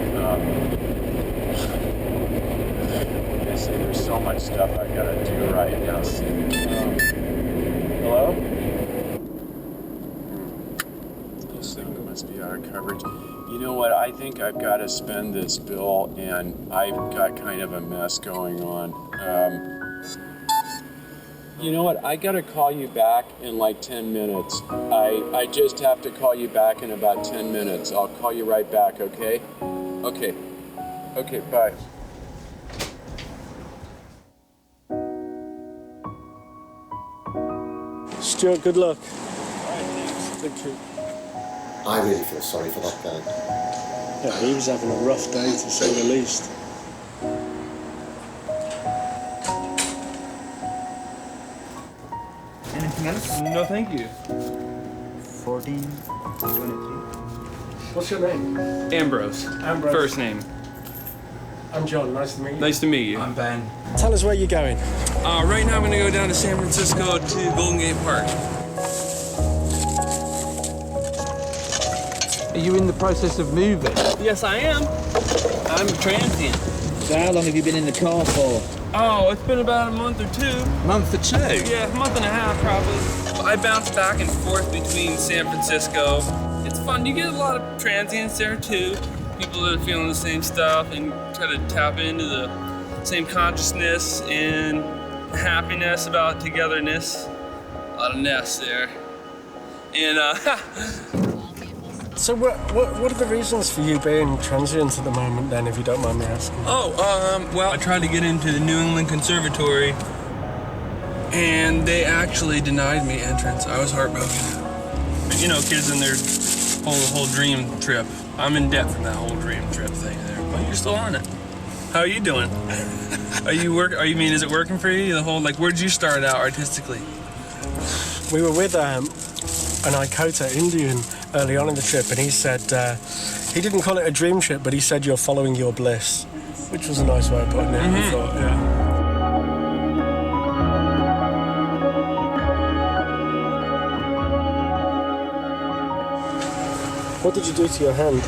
they say there's so much stuff I gotta do right now. Hello? This thing must be out of coverage. You know what? I think I've got to spend this bill, and I've got kind of a mess going on. You know what? I gotta call you back in like 10 minutes. I just have to call you back in about 10 minutes. I'll call you right back, okay? Okay. Okay, bye. Stuart, good luck. Thank you. I really feel sorry for that guy. Yeah, he was having a rough day, to say the least. Anything else? No, thank you. 14, 23. What's your name? Ambrose. Ambrose. First name. I'm John. Nice to meet you. Nice to meet you. I'm Ben. Tell us where you're going. Right now I'm gonna go down to San Francisco to Golden Gate Park. Are you in the process of moving? Yes, I am. I'm transient. So how long have you been in the car for? Oh, it's been about a month or two. Month or two? Yeah, a month and a half probably. I bounce back and forth between San Francisco. It's fun. You get a lot of transients there too. People that are feeling the same stuff and try to tap into the same consciousness and happiness about togetherness. A lot of nests there. And So what are the reasons for you being transient at the moment then, if you don't mind me asking? Well, I tried to get into the New England Conservatory and they actually denied me entrance. I was heartbroken. You know, kids in their whole dream trip. I'm in debt from that whole dream trip thing there, but you're still on it. How are you doing? Is it working for you? The whole, like, where'd you start out artistically? We were with an Aikota Indian early on in the trip, and he said, he didn't call it a dream trip, but he said you're following your bliss, which was a nice way of putting it, I thought, yeah. What did you do to your hand?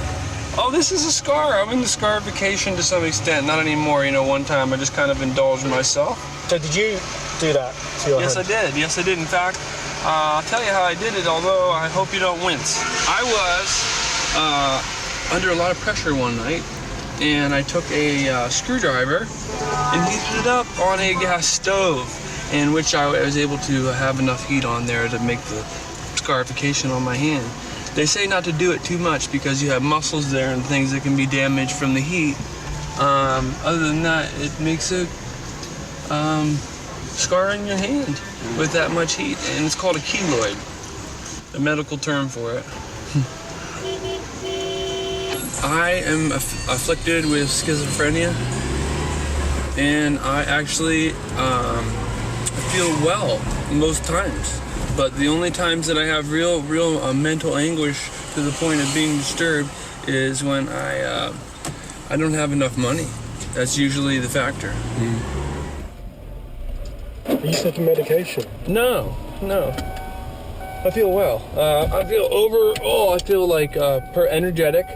Oh, this is a scar. I'm into scarification to some extent. Not anymore. One time I just kind of indulged myself. So did you do that to your hand? Yes, I did. In fact, I'll tell you how I did it, although I hope you don't wince. I was under a lot of pressure one night, and I took a screwdriver and heated it up on a gas stove, in which I was able to have enough heat on there to make the scarification on my hand. They say not to do it too much because you have muscles there and things that can be damaged from the heat. Other than that, it makes a scar on your hand with that much heat, and it's called a keloid, the medical term for it. I am afflicted with schizophrenia, and I actually feel well most times. But the only times that I have real mental anguish to the point of being disturbed is when I don't have enough money. That's usually the factor. Are you taking medication? No. I feel well. I feel like energetic,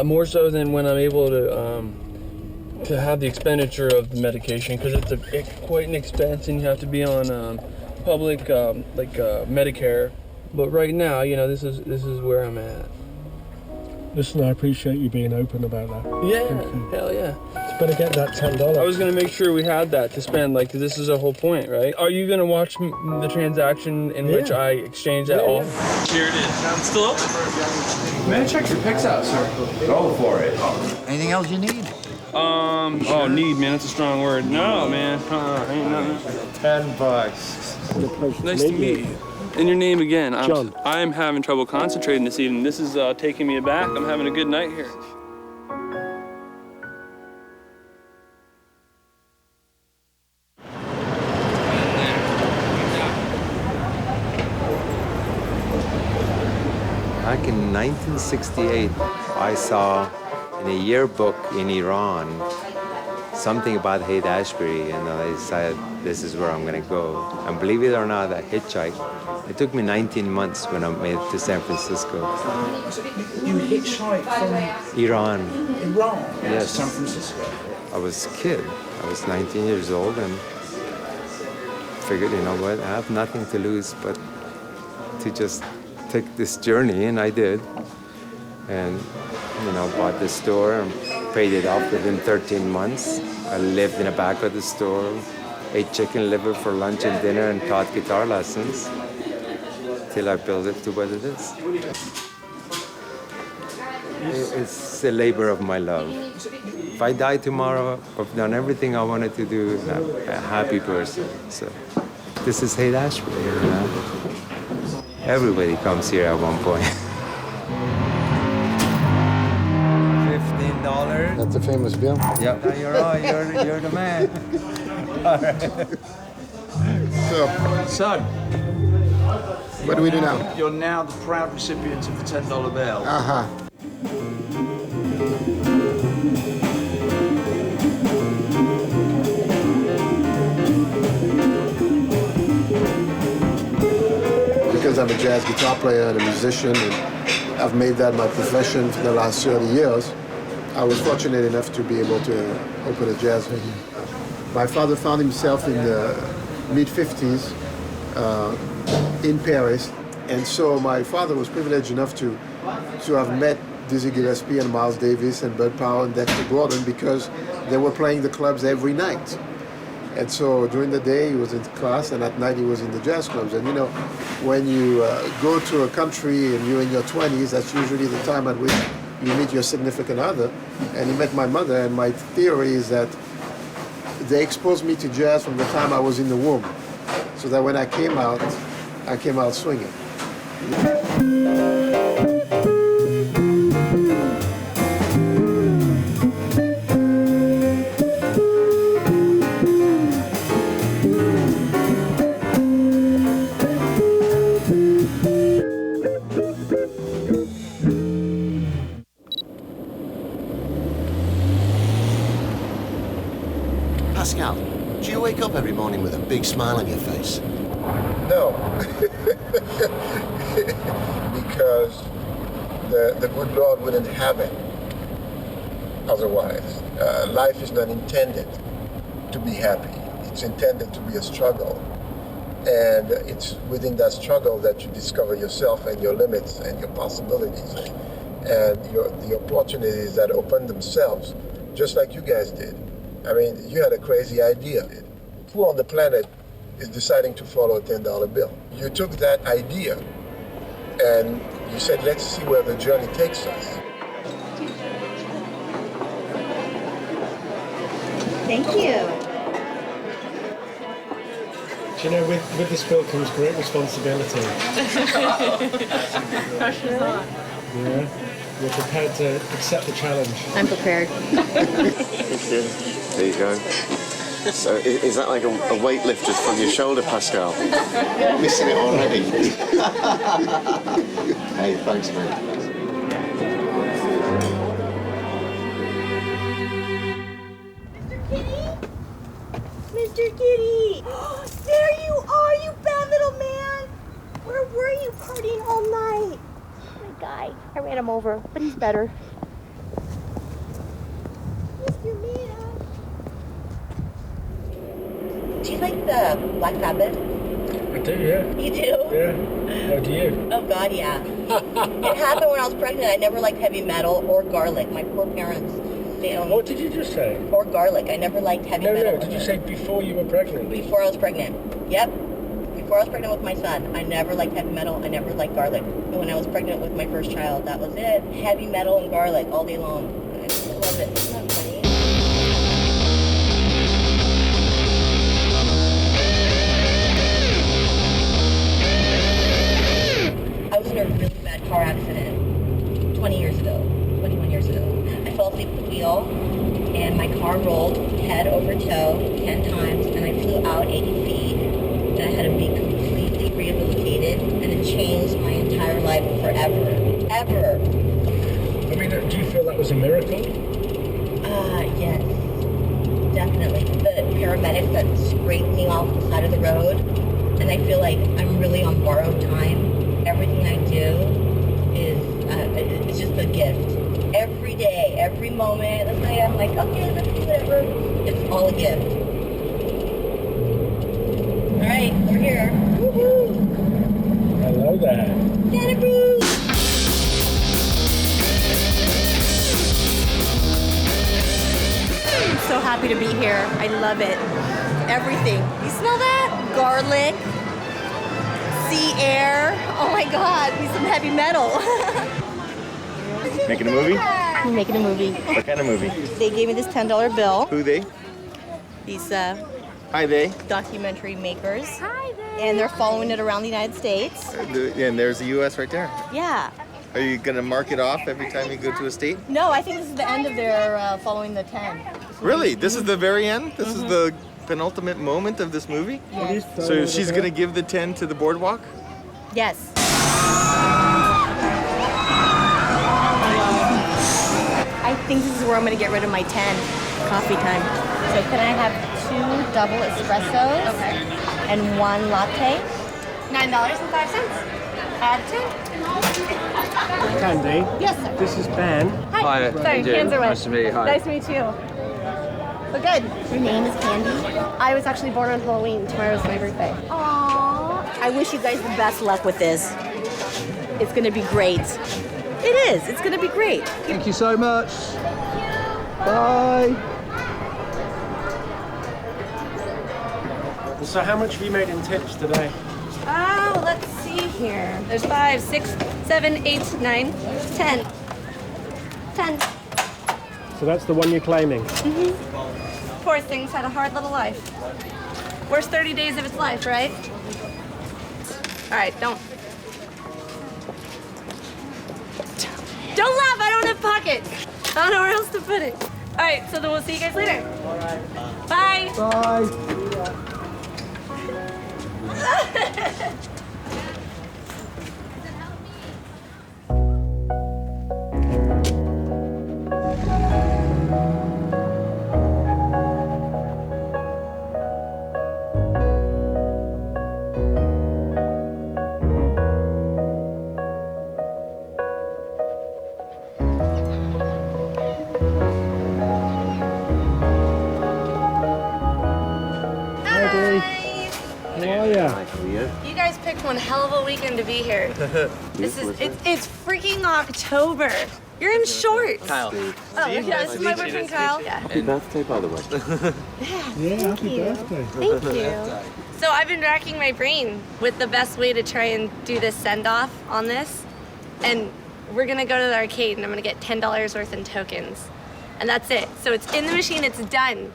more so than when I'm able to have the expenditure of the medication, because it's quite an expense, and you have to be on public Medicare. But right now, this is where I'm at. Listen, I appreciate you being open about that. Yeah, hell yeah. You better get that $10. I was gonna make sure we had that to spend. Like, this is the whole point, right? Are you gonna watch the transaction in which I exchange that off? Here it is. I'm still open. May I check your pics out, sir? Go for it. Anything else you need? Need, man, that's a strong word. No, man, ain't nothing. $10. Nice to meet you. And your name again? John. I'm having trouble concentrating this evening. This is taking me aback. I'm having a good night here. Back in 1968, I saw in a yearbook in Iran something about Haight-Ashbury, and I decided this is where I'm going to go. And believe it or not, I hitchhiked. It took me 19 months when I made it to San Francisco. You hitchhiked from Iran. Iran Yes. to San Francisco? I was a kid. I was 19 years old and figured, you know what, I have nothing to lose but to just take this journey, and I did. And, bought the store and paid it off within 13 months. I lived in the back of the store, ate chicken liver for lunch and dinner, and taught guitar lessons till I built it to what it is. It's a labor of my love. If I die tomorrow, I've done everything I wanted to do, I'm a happy person. So this is Haight-Ashbury. Everybody comes here at one point. $15. That's a famous bill. Yep. No, you're all, you're the man. All right. So, what do we do now? You're now the proud recipient of the $10 bill. Uh-huh. Because I'm a jazz guitar player and a musician, and I've made that my profession for the last 30 years, I was fortunate enough to be able to open a jazz venue. My father found himself in the mid-50s in Paris, and so my father was privileged enough to have met Dizzy Gillespie and Miles Davis and Bud Powell and Dexter Gordon because they were playing the clubs every night. And so during the day he was in class, and at night he was in the jazz clubs. And when you go to a country and you're in your 20s, that's usually the time at which you meet your significant other. And he met my mother, and my theory is that they exposed me to jazz from the time I was in the womb, so that when I came out swinging. big smile on your face? No. Because the good Lord wouldn't have it otherwise. Life is not intended to be happy. It's intended to be a struggle. And it's within that struggle that you discover yourself and your limits and your possibilities and the opportunities that open themselves, just like you guys did. I mean, you had a crazy idea. Who on the planet is deciding to follow a $10 bill? You took that idea and you said, let's see where the journey takes us. Thank you. Do you know, with this bill comes great responsibility. Pressure's on. Yeah. You're prepared to accept the challenge. I'm prepared. There you go. So is that like a weight lifted from your shoulder, Pascal? Missing it already. Hey, thanks, mate. Mr. Kitty! There you are, you bad little man! Where were you partying all night? My guy. I ran him over, but he's better. Mr. Man! Do you like the Black Sabbath? I do, yeah. You do? Yeah. How do you? Oh God, yeah. It happened when I was pregnant. I never liked heavy metal or garlic. My poor parents. What did you just say? Or garlic. I never liked heavy metal. No, did you say before you were pregnant? Before I was pregnant. Yep. Before I was pregnant with my son, I never liked heavy metal. I never liked garlic. And when I was pregnant with my first child, that was it. Heavy metal and garlic all day long. I love it. Isn't that funny? I was in a really bad car accident 21 years ago. I fell asleep at the wheel and my car rolled head over toe 10 times and I flew out 80 feet and I had to be completely rehabilitated and it changed my entire life forever. Ever. I mean, do you feel that was a miracle? Yes. Definitely. The paramedics that scraped me off the side of the road and I feel like I'm really on borrowed time. Everything I do is it's just a gift. Every day, every moment, let's say I'm like, okay, let's do whatever. It's all a gift. All right, we're here. Woohoo! Hello there. Santa Cruz! I'm so happy to be here. I love it. Everything. You smell that? Garlic, sea air. Oh my God, need some heavy metal. Making a movie? I'm making a movie. What kind of movie? They gave me this $10 bill. Who they? These Hi, they. documentary makers. Hi, and they're following it around the United States. And there's the U.S. right there. Yeah. Are you going to mark it off every time you go to a state? No, I think this is the end of their following the 10. Really? This is the very end? This is the penultimate moment of this movie? Yes. So she's going to give the 10 to the boardwalk? Yes. I think this is where I'm going to get rid of my 10. Coffee time. So can I have 2 double espressos? Okay. And 1 latte? $9.05. Add 10. Candy. Yes, sir. This is Ben. Hi. Sorry, hands are wet. Nice to meet you. Hi. Nice to meet you. We're good. Your name is Candy? I was actually born on Halloween. Tomorrow's my birthday. Aww. I wish you guys the best luck with this. It's going to be great. It is. It's going to be great. Thank you so much. Bye. So how much have you made in tips today? Oh, let's see here. There's 5, 6, 7, 8, 9, 10. 10. So that's the one you're claiming. Mm-hmm. Poor thing's had a hard little life. Worst 30 days of its life, right? All right, don't laugh, I don't have pockets. I don't know where else to put it. All right, so then we'll see you guys later. All right. Bye. Bye. one hell of a weekend to be here. It's freaking October. You're in shorts. Kyle. Oh, yeah, this is my boyfriend Kyle. Yeah. Happy birthday, by the way. Thank you. Thank you. So I've been racking my brain with the best way to try and do this send-off on this. And we're gonna go to the arcade and I'm gonna get $10 worth in tokens. And that's it. So it's in the machine, it's done.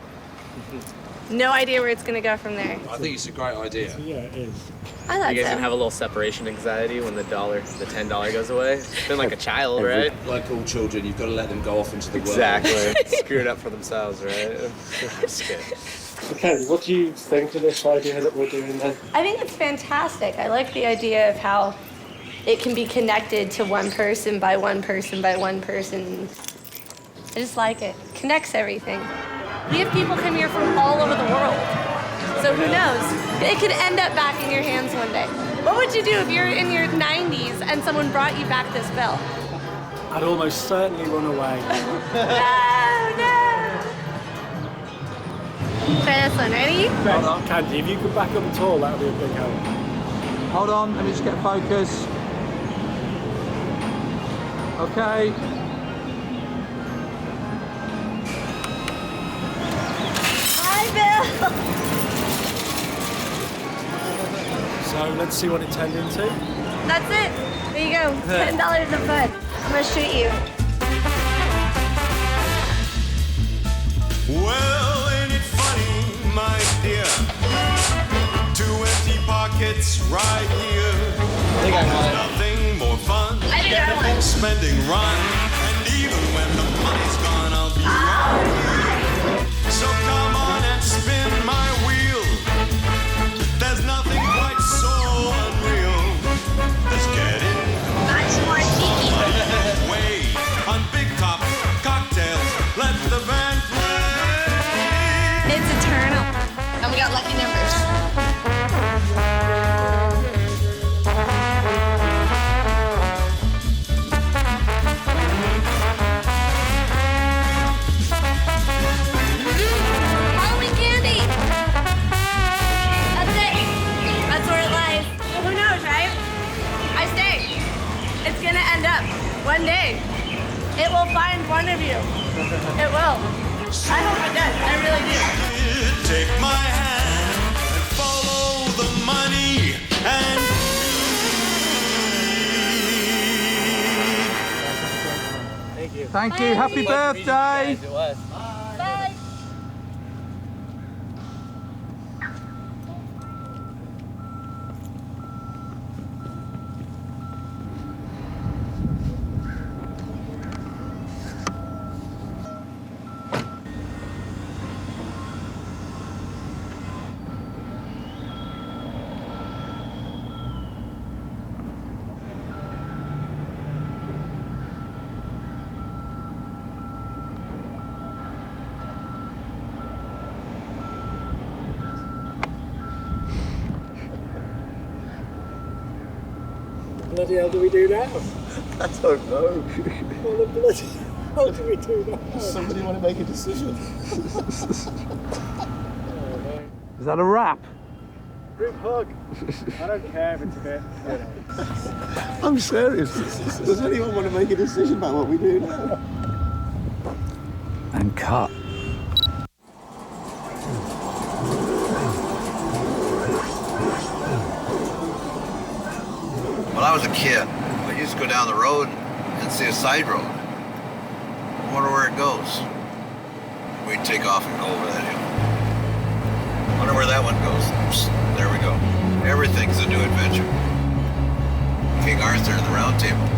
No idea where it's gonna go from there. I think it's a great idea. Yeah, it is. I thought You guys so. gonna have a little separation anxiety when the $10 goes away? It's been like a child, right? Like all children, you've got to let them go off into the world. Exactly. Screw it up for themselves, right? Just kidding. Okay, what do you think of this idea that we're doing then? I think it's fantastic. I like the idea of how it can be connected to one person by one person by one person. I just like it. Connects everything. We have people come here from all over the world. So who knows? It could end up back in your hands one day. What would you do if you're in your 90s and someone brought you back this bill? I'd almost certainly run away. No. Try this one, ready? Hold on, Candy, if you could back up at all, that would be a big help. Hold on, let me just get focus. Okay. Hi, Bill. So let's see what it turned into. That's it. There you go. $10 a foot. I'm gonna shoot you. Well, ain't it funny, my dear? 2 empty pockets right here. I think I want it. Nothing more fun I than spending run. And even when the money's gone, I'll be right here. So come on and spin my wheel. There's nothing quite so unreal. Let's get it. Much more cheeky. Way on big top cocktails. Let the band play. It's eternal. And we got lucky numbers. Halloween candy! That's it. That's where it lies. Who knows, right? I say, it's gonna end up one day. It will find one of you. It will. I hope it does. I really do. Take my hand and follow the money and Thank you. Thank you. Happy birthday. It was. Bye. Bloody hell do we do now? I don't know. What the bloody hell do we do now? Somebody want to make a decision? Is that a wrap? Group hug. I don't care if it's a bit. I'm serious. Does anyone want to make a decision about what we do now? And cut. When I was a kid, I used to go down the road and see a side road. I wonder where it goes. We'd take off and go over that hill. Wonder where that one goes. Psst, there we go. Everything's a new adventure. King Arthur and the Round Table.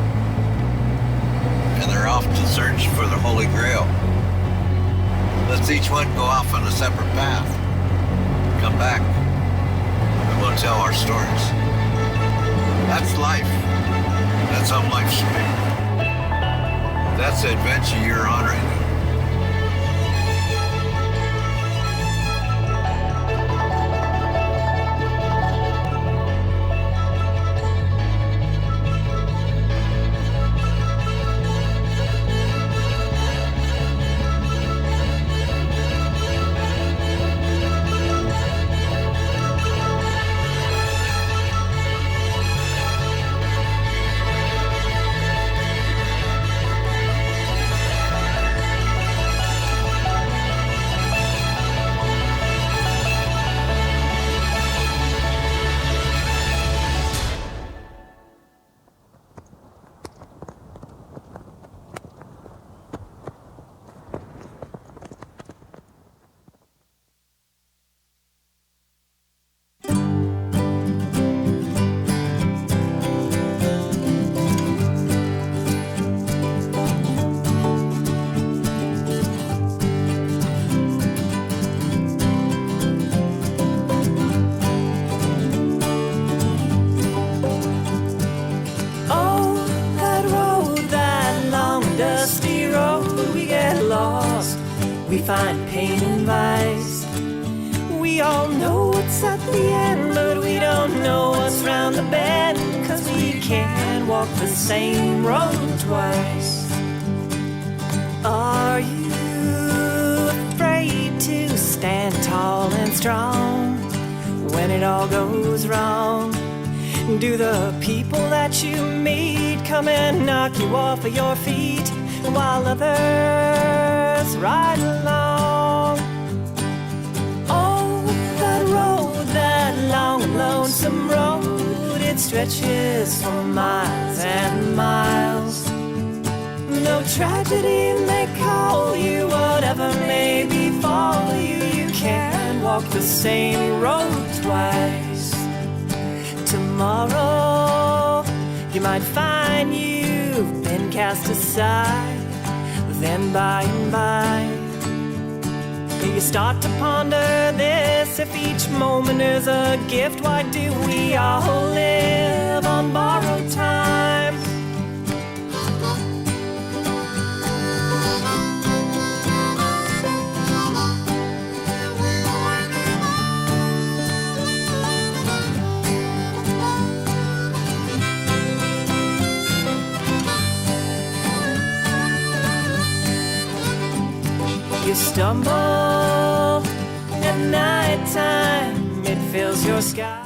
And they're off to search for the Holy Grail. Let's each one go off on a separate path. Come back, and we'll tell our stories. That's life. That's how life should be. That's the adventure you're honoring. find pain and vice. We all know what's at the end, but we don't know what's round the bend, 'cause we can't walk the same road twice. Are you afraid to stand tall and strong when it all goes wrong? Do the people that you meet come and knock you off of your feet while others ride along? Oh, that road, that long and lonesome road, it stretches for miles and miles. No tragedy may call you, whatever may befall you, you can't walk the same road twice. Tomorrow, you might find you've been cast aside. Then by and by, you start to ponder this. If each moment is a gift, why do we all live on borrowed time? You stumble at nighttime, it fills your sky.